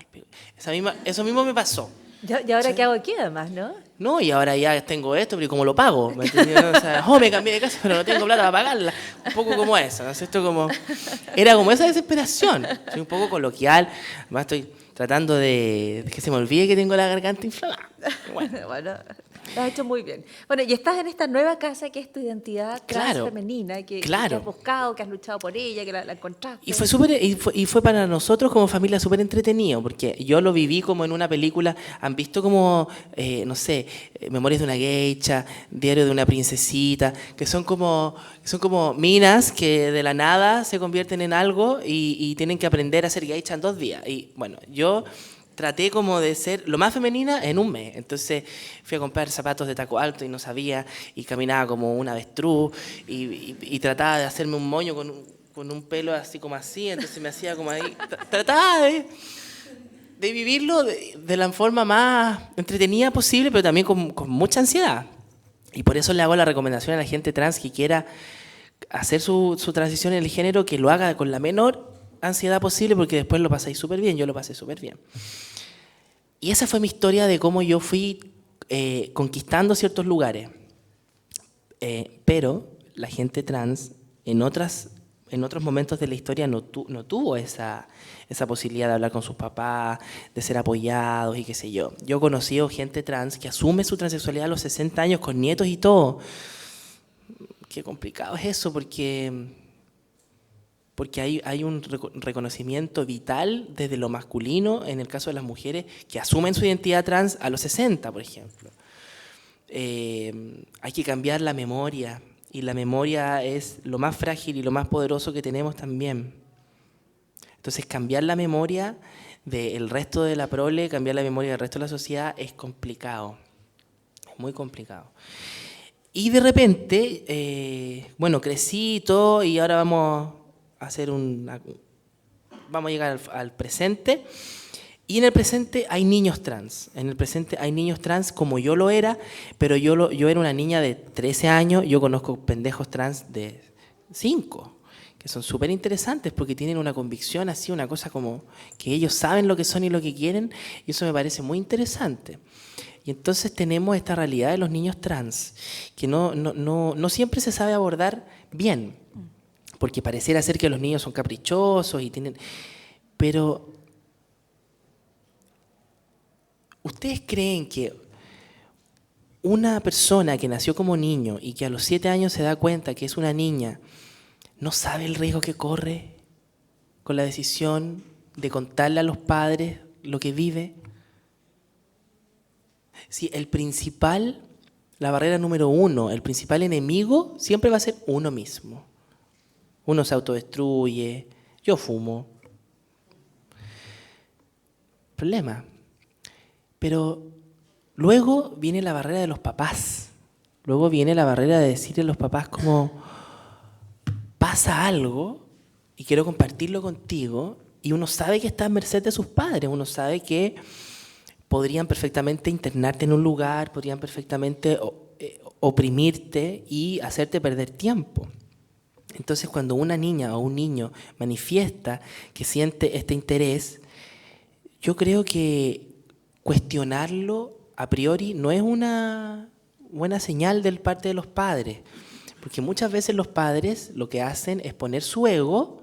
Speaker 10: Eso mismo me pasó.
Speaker 9: ¿Y ahora ¿sí? ¿Qué hago aquí además, no?
Speaker 10: No, y ahora ya tengo esto, pero ¿cómo lo pago? ¿Me o sea, me cambié de casa, pero no tengo plata para pagarla. Un poco como eso, ¿no? Era como esa desesperación. Soy un poco coloquial, además estoy tratando de que se me olvide que tengo la garganta inflamada.
Speaker 9: Bueno, lo has hecho muy bien. Bueno, y estás en esta nueva casa que es tu identidad transfemenina, que has buscado, que has luchado por ella, que la encontraste.
Speaker 10: Y fue para nosotros como familia súper entretenido, porque yo lo viví como en una película. ¿Han visto como, no sé, Memorias de una geisha, Diario de una princesita, que son como minas que de la nada se convierten en algo y tienen que aprender a ser geisha en 2 días? Y bueno, yo traté como de ser lo más femenina en un mes. Entonces fui a comprar zapatos de taco alto y no sabía, y caminaba como un avestruz y trataba de hacerme un moño con un pelo así como así, entonces me hacía como ahí. Trataba de vivirlo de la forma más entretenida posible, pero también con mucha ansiedad. Y por eso le hago la recomendación a la gente trans que quiera hacer su transición en el género, que lo haga con la menor ansiedad posible, porque después lo pasáis súper bien. Yo lo pasé súper bien. Y esa fue mi historia de cómo yo fui conquistando ciertos lugares. Pero la gente trans en otros momentos de la historia no tuvo esa posibilidad de hablar con sus papás, de ser apoyados y qué sé yo. Yo he conocido gente trans que asume su transexualidad a los 60 años con nietos y todo. Qué complicado es eso, porque hay un reconocimiento vital desde lo masculino, en el caso de las mujeres, que asumen su identidad trans a los 60, por ejemplo. Hay que cambiar la memoria, y la memoria es lo más frágil y lo más poderoso que tenemos también. Entonces, cambiar la memoria del resto de la prole, cambiar la memoria del resto de la sociedad es complicado, es muy complicado. Y de repente, bueno, crecí y todo, y ahora vamos a hacer vamos a llegar al presente. Y en el presente hay niños trans. En el presente hay niños trans como yo lo era, pero yo era una niña de 13 años, yo conozco pendejos trans de 5, que son súper interesantes porque tienen una convicción así, una cosa como que ellos saben lo que son y lo que quieren, y eso me parece muy interesante. Y entonces tenemos esta realidad de los niños trans, que no siempre se sabe abordar bien, porque pareciera ser que los niños son caprichosos y tienen... Pero, ¿ustedes creen que una persona que nació como niño y que a los 7 años se da cuenta que es una niña, no sabe el riesgo que corre con la decisión de contarle a los padres lo que vive? Sí, la barrera número 1, el principal enemigo siempre va a ser uno mismo. Uno se autodestruye, yo fumo. Problema. Pero luego viene la barrera de los papás. Luego viene la barrera de decirle a los papás como, pasa algo y quiero compartirlo contigo, y uno sabe que está a merced de sus padres, uno sabe que podrían perfectamente internarte en un lugar, podrían perfectamente oprimirte y hacerte perder tiempo. Entonces, cuando una niña o un niño manifiesta que siente este interés, yo creo que cuestionarlo a priori no es una buena señal de parte de los padres, porque muchas veces los padres lo que hacen es poner su ego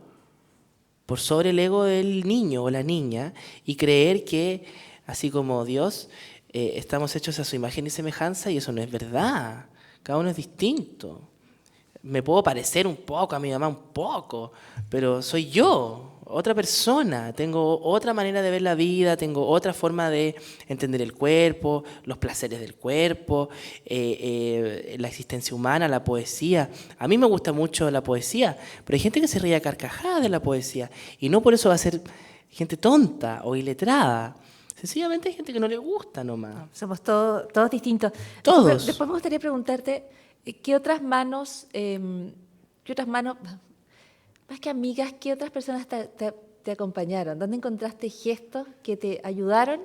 Speaker 10: por sobre el ego del niño o la niña y creer que, así como Dios, estamos hechos a su imagen y semejanza, y eso no es verdad. Cada uno es distinto. Me puedo parecer un poco a mi mamá, un poco, pero soy yo, otra persona. Tengo otra manera de ver la vida, tengo otra forma de entender el cuerpo, los placeres del cuerpo, la existencia humana, la poesía. A mí me gusta mucho la poesía, pero hay gente que se ríe a carcajadas de la poesía, y no por eso va a ser gente tonta o iletrada. Sencillamente hay gente que no le gusta nomás.
Speaker 9: Somos todos distintos.
Speaker 10: Todos.
Speaker 9: Después me gustaría preguntarte, ¿qué otras manos, más que amigas, qué otras personas te acompañaron? ¿Dónde encontraste gestos que te ayudaron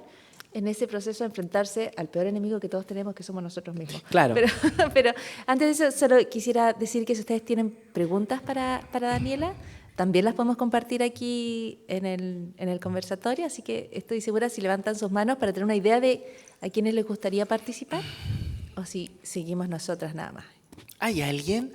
Speaker 9: en ese proceso de enfrentarse al peor enemigo que todos tenemos, que somos nosotros mismos?
Speaker 10: Claro.
Speaker 9: Pero antes de eso, solo quisiera decir que si ustedes tienen preguntas para Daniela, también las podemos compartir aquí en el conversatorio, así que estoy segura si levantan sus manos para tener una idea de a quiénes les gustaría participar, o si seguimos nosotras nada más.
Speaker 10: ¿Hay alguien?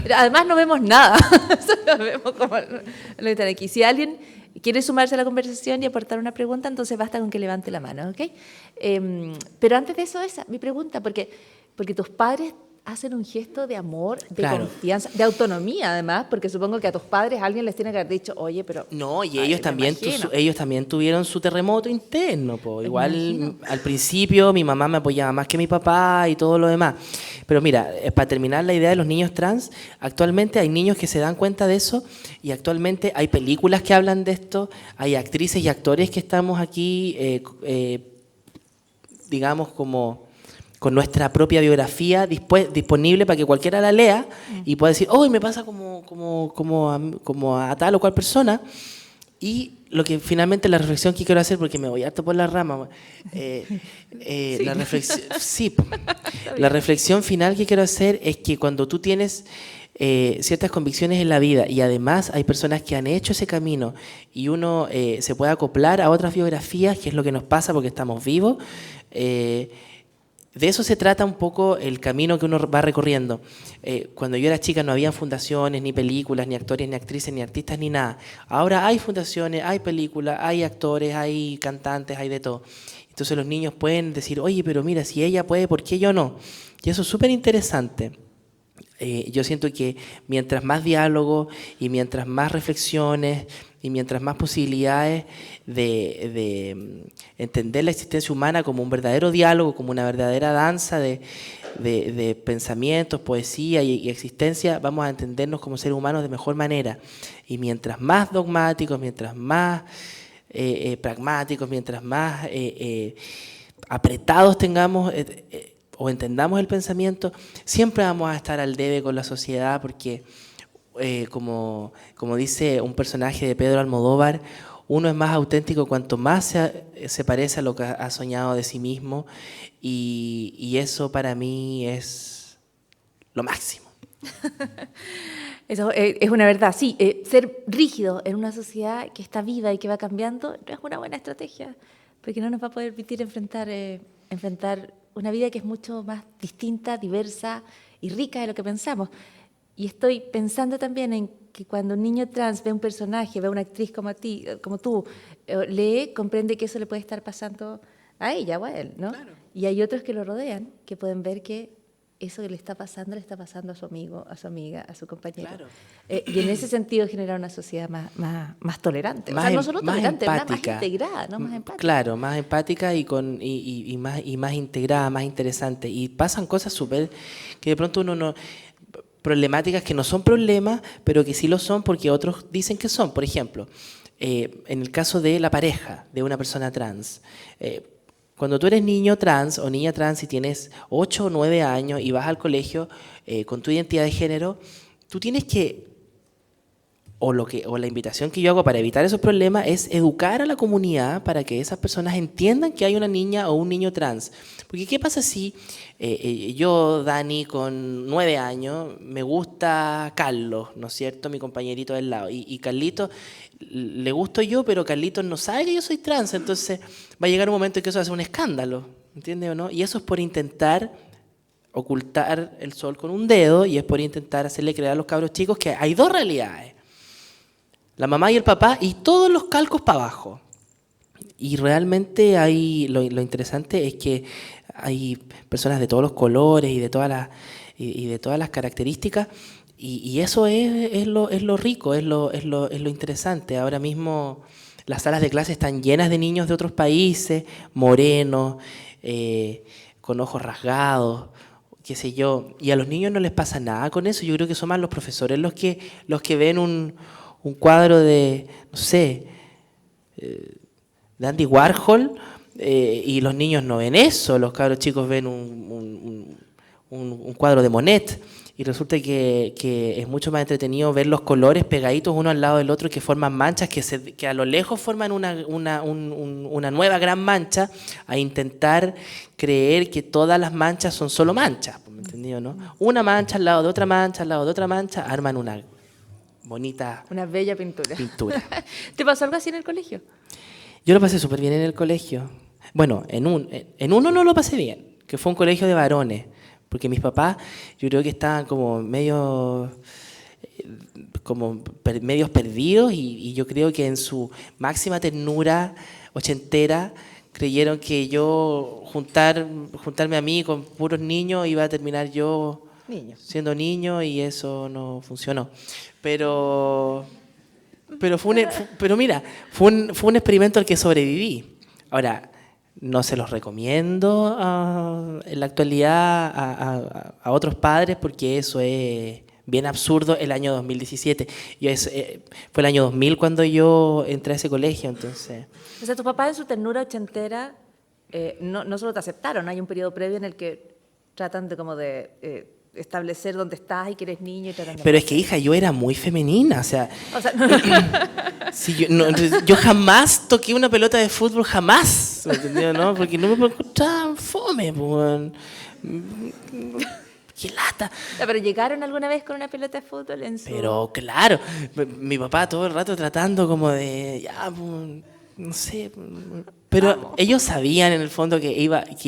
Speaker 9: Pero además no vemos nada, solo vemos como lo que están aquí. Si alguien quiere sumarse a la conversación y aportar una pregunta, entonces basta con que levante la mano, ¿ok? Pero antes de eso, mi pregunta, porque tus padres hacen un gesto de amor, de confianza, de autonomía además, porque supongo que a tus padres alguien les tiene que haber dicho, oye, pero...
Speaker 10: No, y ellos también tuvieron su terremoto interno. Igual al principio mi mamá me apoyaba más que mi papá y todo lo demás. Pero mira, para terminar la idea de los niños trans, actualmente hay niños que se dan cuenta de eso, y actualmente hay películas que hablan de esto, hay actrices y actores que estamos aquí, digamos, como con nuestra propia biografía disponible para que cualquiera la lea y pueda decir, me pasa como a tal o cual persona. Y lo que finalmente la reflexión que quiero hacer, porque me voy harto por la rama, la reflexión final que quiero hacer es que cuando tú tienes ciertas convicciones en la vida, y además hay personas que han hecho ese camino, y uno se puede acoplar a otras biografías, que es lo que nos pasa porque estamos vivos, de eso se trata un poco el camino que uno va recorriendo. Cuando yo era chica no había fundaciones, ni películas, ni actores, ni actrices, ni artistas, ni nada. Ahora hay fundaciones, hay películas, hay actores, hay cantantes, hay de todo. Entonces los niños pueden decir, oye, pero mira, si ella puede, ¿por qué yo no? Y eso es súper interesante. Yo siento que mientras más diálogo y mientras más reflexiones y mientras más posibilidades de entender la existencia humana como un verdadero diálogo, como una verdadera danza de pensamientos, poesía y existencia, vamos a entendernos como seres humanos de mejor manera. Y mientras más dogmáticos, mientras más pragmáticos, mientras más apretados tengamos o entendamos el pensamiento, siempre vamos a estar al debe con la sociedad porque, como dice un personaje de Pedro Almodóvar, uno es más auténtico cuanto más se parece a lo que ha soñado de sí mismo y eso para mí es lo máximo.
Speaker 9: Eso es una verdad, sí. Ser rígido en una sociedad que está viva y que va cambiando no es una buena estrategia, porque no nos va a poder permitir enfrentar una vida que es mucho más distinta, diversa y rica de lo que pensamos. Y estoy pensando también en que cuando un niño trans ve un personaje, ve a una actriz como tú, lee, comprende que eso le puede estar pasando a ella o a él, ¿no?
Speaker 10: Claro.
Speaker 9: Y hay otros que lo rodean, que pueden ver que eso que le está pasando a su amigo, a su amiga, a su compañero.
Speaker 10: Claro.
Speaker 9: Y en ese sentido generar una sociedad más tolerante.
Speaker 10: Más
Speaker 9: o sea, no solo
Speaker 10: más
Speaker 9: tolerante, más
Speaker 10: empática.
Speaker 9: integrada, ¿no? Más empática.
Speaker 10: Claro, más empática y más integrada, más interesante. Y pasan cosas súper que de pronto uno no... problemáticas que no son problemas, pero que sí lo son porque otros dicen que son. Por ejemplo, en el caso de la pareja de una persona trans, cuando tú eres niño trans o niña trans y tienes 8 o 9 años y vas al colegio con tu identidad de género, tú tienes que, o la invitación que yo hago para evitar esos problemas es educar a la comunidad para que esas personas entiendan que hay una niña o un niño trans. Porque ¿qué pasa si yo, Dani, con 9 años, me gusta Carlos, ¿no es cierto?, mi compañerito del lado, y Carlito le gusto yo, pero Carlitos no sabe que yo soy trans, entonces va a llegar un momento en que eso va a ser un escándalo, ¿entiendes o no? Y eso es por intentar ocultar el sol con un dedo y es por intentar hacerle creer a los cabros chicos que hay dos realidades, la mamá y el papá, y todos los calcos para abajo. Y realmente lo interesante es que hay personas de todos los colores y de todas las características, y eso es lo rico, es lo interesante. Ahora mismo las salas de clase están llenas de niños de otros países, morenos, con ojos rasgados, qué sé yo, y a los niños no les pasa nada con eso. Yo creo que son más los profesores los que ven un cuadro de, no sé, de Andy Warhol, y los niños no ven eso, los cabros chicos ven un cuadro de Monet, y resulta que es mucho más entretenido ver los colores pegaditos uno al lado del otro que forman manchas que a lo lejos forman una nueva gran mancha, a intentar creer que todas las manchas son solo manchas, ¿me entendido, no? Una mancha al lado de otra mancha, al lado de otra mancha, arman una bonita...
Speaker 9: Una bella pintura. ¿Te pasó algo así en el colegio?
Speaker 10: Yo lo pasé súper bien en el colegio. Bueno, en uno no lo pasé bien, que fue un colegio de varones, porque mis papás yo creo que estaban como medios perdidos y yo creo que en su máxima ternura ochentera creyeron que yo juntarme a mí con puros niños iba a terminar yo siendo niño, y eso no funcionó. Pero mira, fue un experimento al que sobreviví. Ahora, no se los recomiendo en la actualidad a otros padres porque eso es bien absurdo. El año 2017. Fue el año 2000 cuando yo entré a ese colegio, entonces...
Speaker 9: O sea, tu papá en su ternura ochentera no solo te aceptaron, hay un periodo previo en el que tratan de establecer dónde estás y que eres niño y tratan de...
Speaker 10: Pero es que, hija, yo era muy femenina, o sea sí, yo jamás toqué una pelota de fútbol, jamás, ¿me entendió, no? Porque no me encontraba fome, pues. ¡Qué lata!
Speaker 9: ¿Pero llegaron alguna vez con una pelota de fútbol en su...?
Speaker 10: Pero claro, mi papá todo el rato tratando como de, ya, pues, no sé, pero vamos. Ellos sabían en el fondo que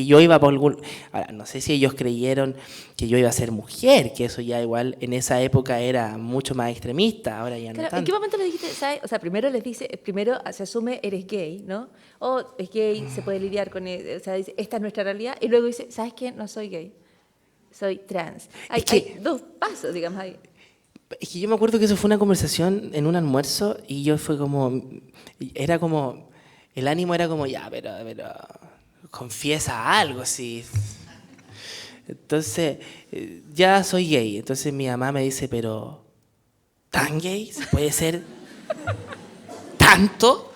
Speaker 10: yo iba por algún... Ahora, no sé si ellos creyeron que yo iba a ser mujer, que eso ya igual en esa época era mucho más extremista, ahora ya no tanto.
Speaker 9: ¿En qué momento le dijiste, sabes? O sea, primero se asume eres gay, ¿no? O es gay, se puede lidiar con él, o sea, dice, esta es nuestra realidad, y luego dice, ¿sabes qué? No soy gay, soy trans. Hay dos pasos, digamos, ahí.
Speaker 10: Es que yo me acuerdo que eso fue una conversación en un almuerzo y yo era como, el ánimo era como, ya, pero confiesa algo, sí. Entonces, ya soy gay. Entonces mi mamá me dice, pero, ¿tan gay? ¿Se puede ser tanto?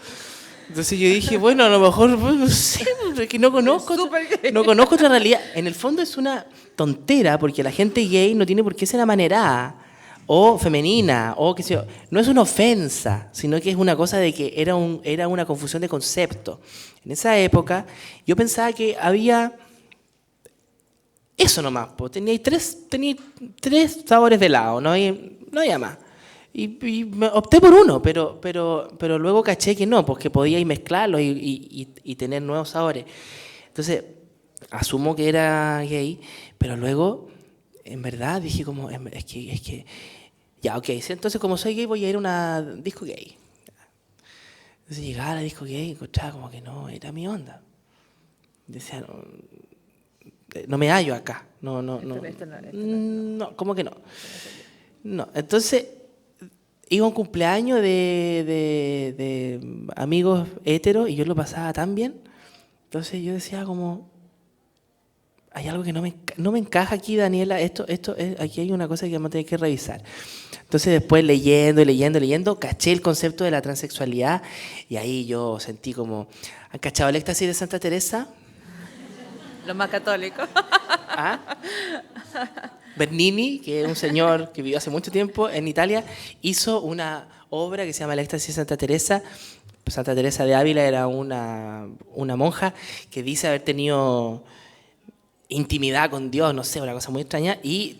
Speaker 10: Entonces yo dije, bueno, a lo mejor, pues, no sé, es que no conozco otra realidad. En el fondo es una tontera, porque la gente gay no tiene por qué ser amanerada o femenina, o qué sé yo. No es una ofensa, sino que es una cosa de que era una confusión de concepto. En esa época yo pensaba que había eso nomás, pues. Tenía tres sabores de helado, no había más. Y me opté por uno, pero luego caché que no, porque podía ir mezclarlos y tener nuevos sabores. Entonces, asumo que era gay, pero luego, en verdad, dije como, es que ya, ok, entonces como soy gay voy a ir a una disco gay. Entonces llegaba a la disco gay y encontraba como que no, era mi onda. Decía, no me hallo acá, no, ¿cómo que no? No, entonces iba a un cumpleaños de amigos héteros y yo lo pasaba tan bien. Entonces yo decía como, hay algo que no me encaja aquí, Daniela, aquí hay una cosa que vamos a tener que revisar. Entonces después leyendo, caché el concepto de la transexualidad y ahí yo sentí como, ¿han cachado el éxtasis de Santa Teresa?
Speaker 9: Los más católicos.
Speaker 10: ¿Ah? Bernini, que es un señor que vivió hace mucho tiempo en Italia, hizo una obra que se llama El éxtasis de Santa Teresa. Santa Teresa de Ávila era una monja que dice haber tenido intimidad con Dios, no sé, una cosa muy extraña, y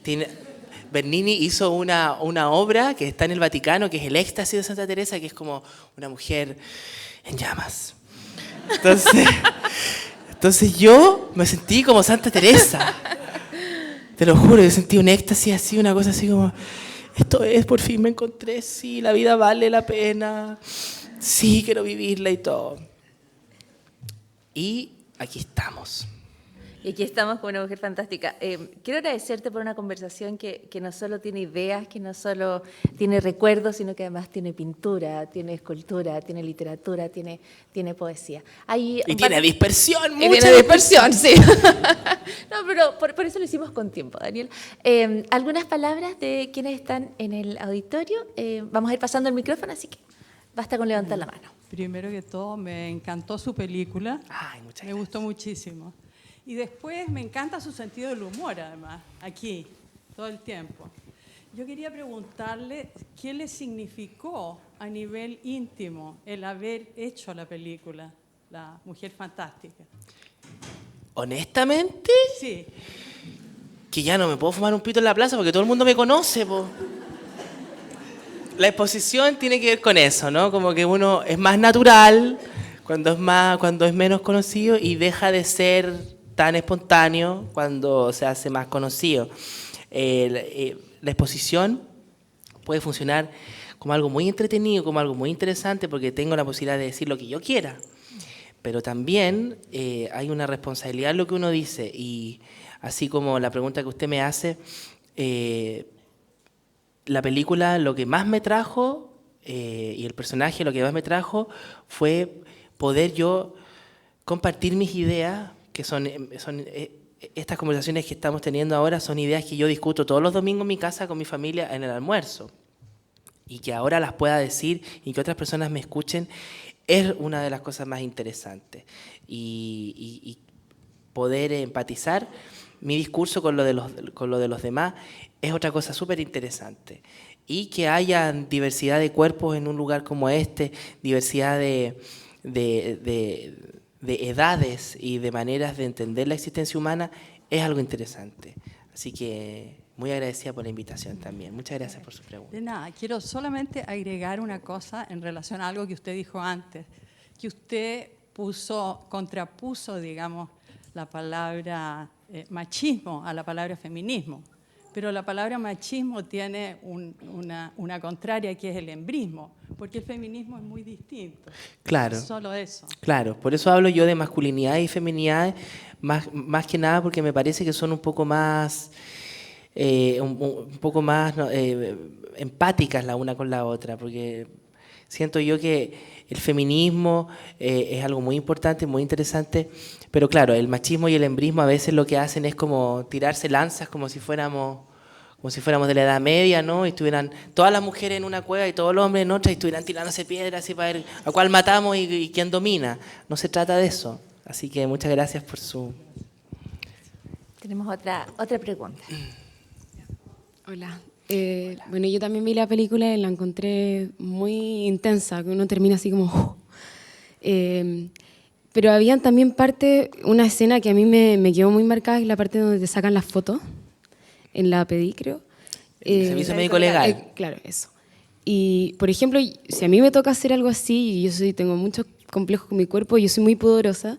Speaker 10: Bernini hizo una obra que está en el Vaticano, que es El éxtasis de Santa Teresa, que es como una mujer en llamas. Entonces yo me sentí como Santa Teresa. Te lo juro, yo sentí un éxtasis así, una cosa así como, esto es, por fin me encontré, sí, la vida vale la pena, sí, quiero vivirla y todo. Y aquí estamos.
Speaker 9: Y aquí estamos con una mujer fantástica. Quiero agradecerte por una conversación que no solo tiene ideas, que no solo tiene recuerdos, sino que además tiene pintura, tiene escultura, tiene literatura, tiene poesía.
Speaker 10: Tiene dispersión,
Speaker 9: mucha tiene dispersión, sí. No, pero por eso lo hicimos con tiempo, Daniel. Algunas palabras de quienes están en el auditorio. Vamos a ir pasando el micrófono, así que basta con levantar la mano.
Speaker 11: Primero que todo, me encantó su película.
Speaker 10: Ay, muchas gracias.
Speaker 11: Me gustó muchísimo. Y después me encanta su sentido del humor, además, aquí, todo el tiempo. Yo quería preguntarle qué le significó a nivel íntimo el haber hecho la película, La Mujer Fantástica.
Speaker 10: ¿Honestamente?
Speaker 11: Sí.
Speaker 10: Que ya no me puedo fumar un pito en la plaza porque todo el mundo me conoce, po. La exposición tiene que ver con eso, ¿no? Como que uno es más natural cuando es menos conocido y deja de ser tan espontáneo cuando se hace más conocido. La exposición puede funcionar como algo muy entretenido, como algo muy interesante, porque tengo la posibilidad de decir lo que yo quiera. Pero también hay una responsabilidad en lo que uno dice. Y así como la pregunta que usted me hace, la película lo que más me trajo, y el personaje lo que más me trajo, fue poder yo compartir mis ideas, que son estas conversaciones que estamos teniendo ahora, son ideas que yo discuto todos los domingos en mi casa con mi familia en el almuerzo. Y que ahora las pueda decir y que otras personas me escuchen, es una de las cosas más interesantes. Y poder empatizar mi discurso con lo de los demás es otra cosa súper interesante. Y que haya diversidad de cuerpos en un lugar como este, diversidad de edades y de maneras de entender la existencia humana, es algo interesante. Así que muy agradecida por la invitación también. Muchas gracias por su pregunta.
Speaker 11: De nada, quiero solamente agregar una cosa en relación a algo que usted dijo antes, que usted contrapuso, digamos, la palabra machismo a la palabra feminismo. Pero la palabra machismo tiene una contraria, que es el embrismo, porque el feminismo es muy distinto.
Speaker 10: Claro.
Speaker 11: Solo eso.
Speaker 10: Claro, por eso hablo yo de masculinidad y feminidad, más que nada porque me parece que son un poco más, empáticas la una con la otra, porque siento yo que el feminismo es algo muy importante, muy interesante, pero claro, el machismo y el embrismo a veces lo que hacen es como tirarse lanzas como si fuéramos como si fuéramos de la Edad Media, ¿no? Y estuvieran todas las mujeres en una cueva y todos los hombres en otra y estuvieran tirándose piedras así para ver a cuál matamos y quién domina. No se trata de eso. Así que muchas gracias por su...
Speaker 9: Tenemos otra pregunta.
Speaker 5: Hola. Bueno, yo también vi la película y la encontré muy intensa, que uno termina así como... pero habían también una escena que a mí me quedó muy marcada, es la parte donde te sacan las fotos, en la PEDI, creo.
Speaker 10: El servicio médico legal.
Speaker 5: Claro, eso. Y, por ejemplo, si a mí me toca hacer algo así, y yo tengo muchos complejos con mi cuerpo, yo soy muy pudorosa,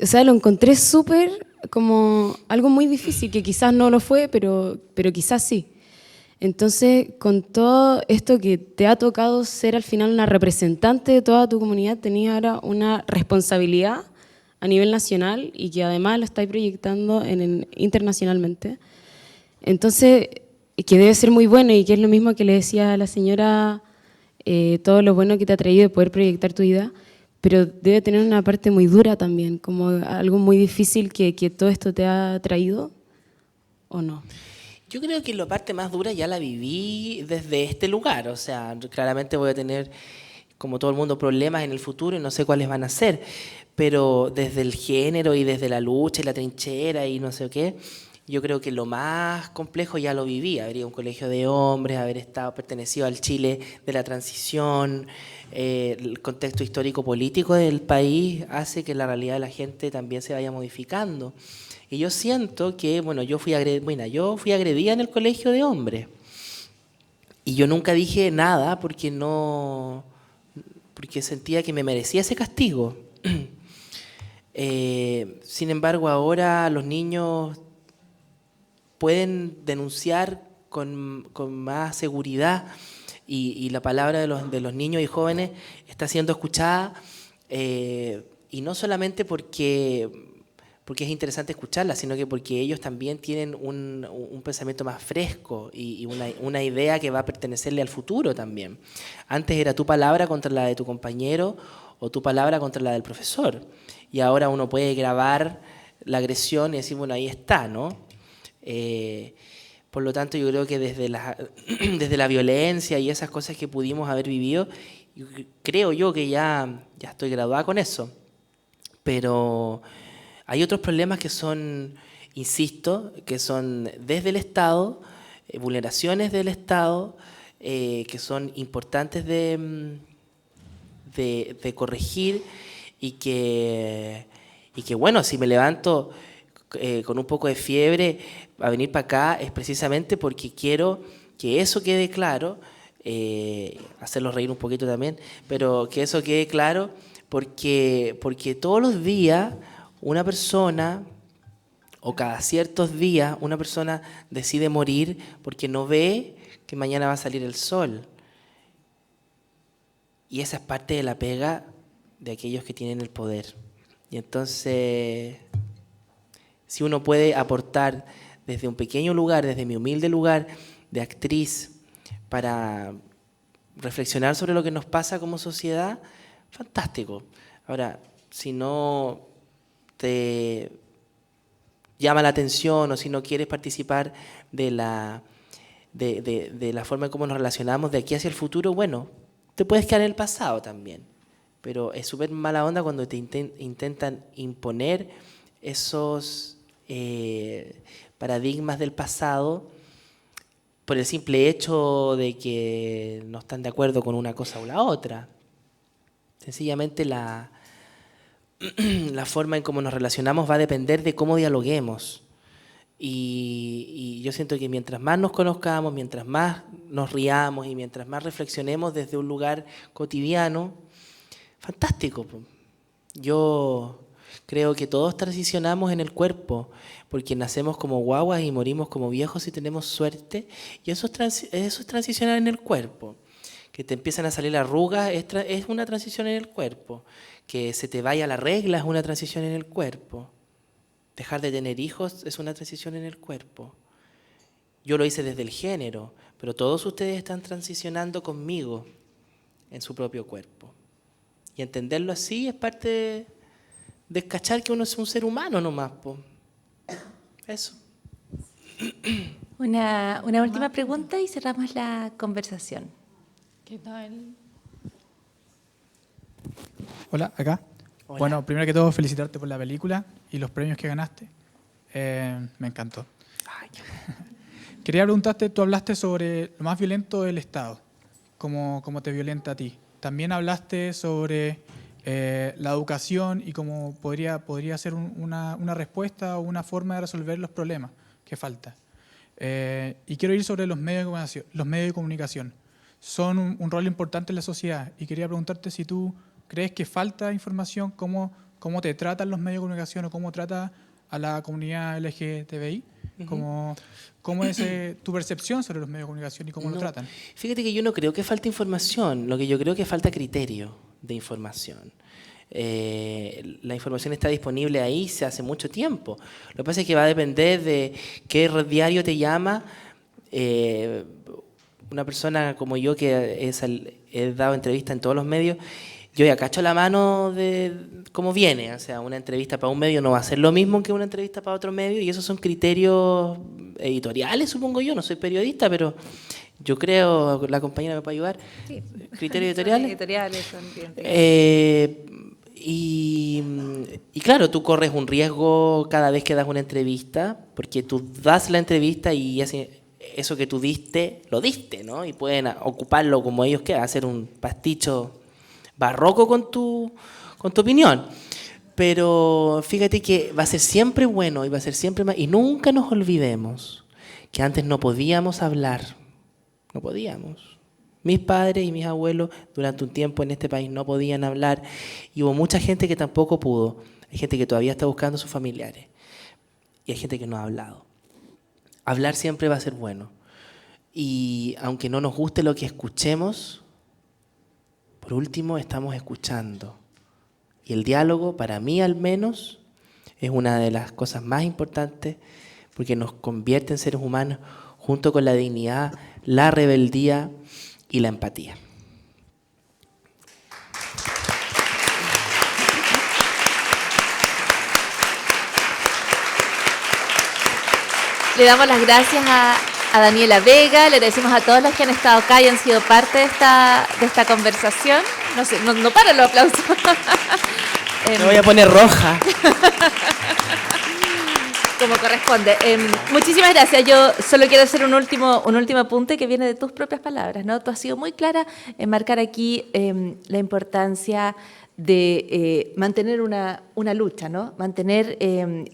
Speaker 5: o sea, lo encontré súper como algo muy difícil, que quizás no lo fue, pero quizás sí. Entonces, con todo esto que te ha tocado ser al final una representante de toda tu comunidad, tenías ahora una responsabilidad a nivel nacional y que además lo estáis proyectando internacionalmente. Entonces, que debe ser muy bueno y que es lo mismo que le decía a la señora, todo lo bueno que te ha traído de poder proyectar tu vida, pero debe tener una parte muy dura también, como algo muy difícil que todo esto te ha traído, ¿o no?
Speaker 10: Yo creo que la parte más dura ya la viví desde este lugar, o sea, claramente voy a tener, como todo el mundo, problemas en el futuro y no sé cuáles van a ser, pero desde el género y desde la lucha y la trinchera y no sé qué, yo creo que lo más complejo ya lo viví, haber ido a un colegio de hombres, haber pertenecido al Chile de la transición, el contexto histórico-político del país hace que la realidad de la gente también se vaya modificando. Y yo siento que, bueno, yo fui agredida en el colegio de hombres. Y yo nunca dije nada porque sentía que me merecía ese castigo. Sin embargo, ahora los niños pueden denunciar con más seguridad y la palabra de los niños y jóvenes está siendo escuchada, y no solamente porque es interesante escucharla, sino que porque ellos también tienen un pensamiento más fresco y una idea que va a pertenecerle al futuro también. Antes era tu palabra contra la de tu compañero o tu palabra contra la del profesor, y ahora uno puede grabar la agresión y decir, bueno, ahí está, ¿no? Por lo tanto, yo creo que desde la violencia y esas cosas que pudimos haber vivido, creo yo que ya estoy graduada con eso. Pero hay otros problemas que son, insisto, que son desde el Estado, vulneraciones del Estado, que son importantes de corregir y que bueno, si me levanto con un poco de fiebre a venir para acá es precisamente porque quiero que eso quede claro, hacerlos reír un poquito también, pero que eso quede claro porque todos los días una persona, o cada ciertos días, una persona decide morir porque no ve que mañana va a salir el sol. Y esa es parte de la pega de aquellos que tienen el poder. Y entonces, si uno puede aportar desde un pequeño lugar, desde mi humilde lugar de actriz, para reflexionar sobre lo que nos pasa como sociedad, fantástico. Ahora, si no te llama la atención o si no quieres participar de la forma en cómo nos relacionamos de aquí hacia el futuro, bueno, te puedes quedar en el pasado también. Pero es súper mala onda cuando te intentan imponer esos paradigmas del pasado por el simple hecho de que no están de acuerdo con una cosa o la otra. Sencillamente la forma en cómo nos relacionamos va a depender de cómo dialoguemos. Y yo siento que mientras más nos conozcamos, mientras más nos riamos y mientras más reflexionemos desde un lugar cotidiano, fantástico. Yo creo que todos transicionamos en el cuerpo, porque nacemos como guaguas y morimos como viejos si tenemos suerte, y eso es transicionar en el cuerpo. Que te empiezan a salir arrugas es una transición en el cuerpo. Que se te vaya la regla es una transición en el cuerpo. Dejar de tener hijos es una transición en el cuerpo. Yo lo hice desde el género, pero todos ustedes están transicionando conmigo en su propio cuerpo. Y entenderlo así es parte de cachar que uno es un ser humano nomás, po. Eso.
Speaker 9: Una última pregunta y cerramos la conversación.
Speaker 12: ¿Qué tal?
Speaker 13: Hola, acá.
Speaker 10: Hola.
Speaker 13: Bueno, primero que todo, felicitarte por la película y los premios que ganaste. Me encantó.
Speaker 10: Ay,
Speaker 13: Quería preguntarte, tú hablaste sobre lo más violento del Estado, cómo te violenta a ti. También hablaste sobre la educación y cómo podría ser una respuesta o una forma de resolver los problemas que falta. Y quiero ir sobre los medios de comunicación. Los medios de comunicación son un rol importante en la sociedad y quería preguntarte si tú crees que falta información, cómo te tratan los medios de comunicación o cómo trata a la comunidad LGTBI. ¿Cómo es tu percepción sobre los medios de comunicación y cómo lo tratan?
Speaker 10: Fíjate que yo no creo que falte información, lo que yo creo que falta criterio de información. La información está disponible ahí hace mucho tiempo. Lo que pasa es que va a depender de qué diario te llama. Una persona como yo que he dado entrevistas en todos los medios, yo ya cacho la mano de cómo viene. O sea, una entrevista para un medio no va a ser lo mismo que una entrevista para otro medio, y esos son criterios editoriales, supongo yo. No soy periodista, pero yo creo, la compañera me puede ayudar.
Speaker 9: Sí.
Speaker 10: ¿Criterios editoriales?
Speaker 9: Editoriales son bien.
Speaker 10: Y claro, tú corres un riesgo cada vez que das una entrevista, porque tú das la entrevista y eso que tú diste, lo diste, ¿no? Y pueden ocuparlo como ellos quieran, hacer un pasticho barroco con tu opinión. Pero fíjate que va a ser siempre bueno y va a ser siempre más. Y nunca nos olvidemos que antes no podíamos hablar. No podíamos. Mis padres y mis abuelos durante un tiempo en este país no podían hablar. Y hubo mucha gente que tampoco pudo. Hay gente que todavía está buscando a sus familiares. Y hay gente que no ha hablado. Hablar siempre va a ser bueno. Y aunque no nos guste lo que escuchemos, por último, estamos escuchando. Y el diálogo, para mí al menos, es una de las cosas más importantes porque nos convierte en seres humanos junto con la dignidad, la rebeldía y la empatía.
Speaker 9: Le damos las gracias a Daniela Vega, le agradecemos a todos los que han estado acá y han sido parte de esta conversación. No sé, no paran los aplausos.
Speaker 10: Me voy a poner roja.
Speaker 9: Como corresponde. Muchísimas gracias. Yo solo quiero hacer un último apunte que viene de tus propias palabras, ¿no? Tú has sido muy clara en marcar aquí la importancia de mantener una lucha, ¿no? Mantener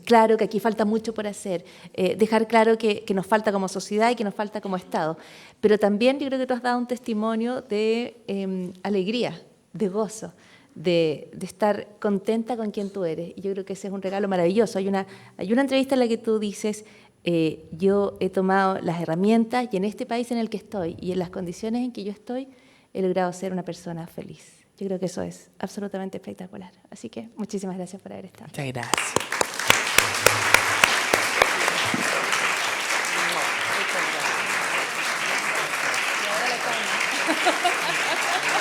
Speaker 9: claro que aquí falta mucho por hacer, dejar claro que nos falta como sociedad y que nos falta como Estado. Pero también yo creo que tú has dado un testimonio de alegría, de gozo, de estar contenta con quien tú eres. Y yo creo que ese es un regalo maravilloso. Hay una entrevista en la que tú dices, yo he tomado las herramientas y en este país en el que estoy y en las condiciones en que yo estoy, he logrado ser una persona feliz. Yo creo que eso es absolutamente espectacular. Así que muchísimas gracias por haber estado.
Speaker 10: Muchas gracias.
Speaker 9: Muchas gracias.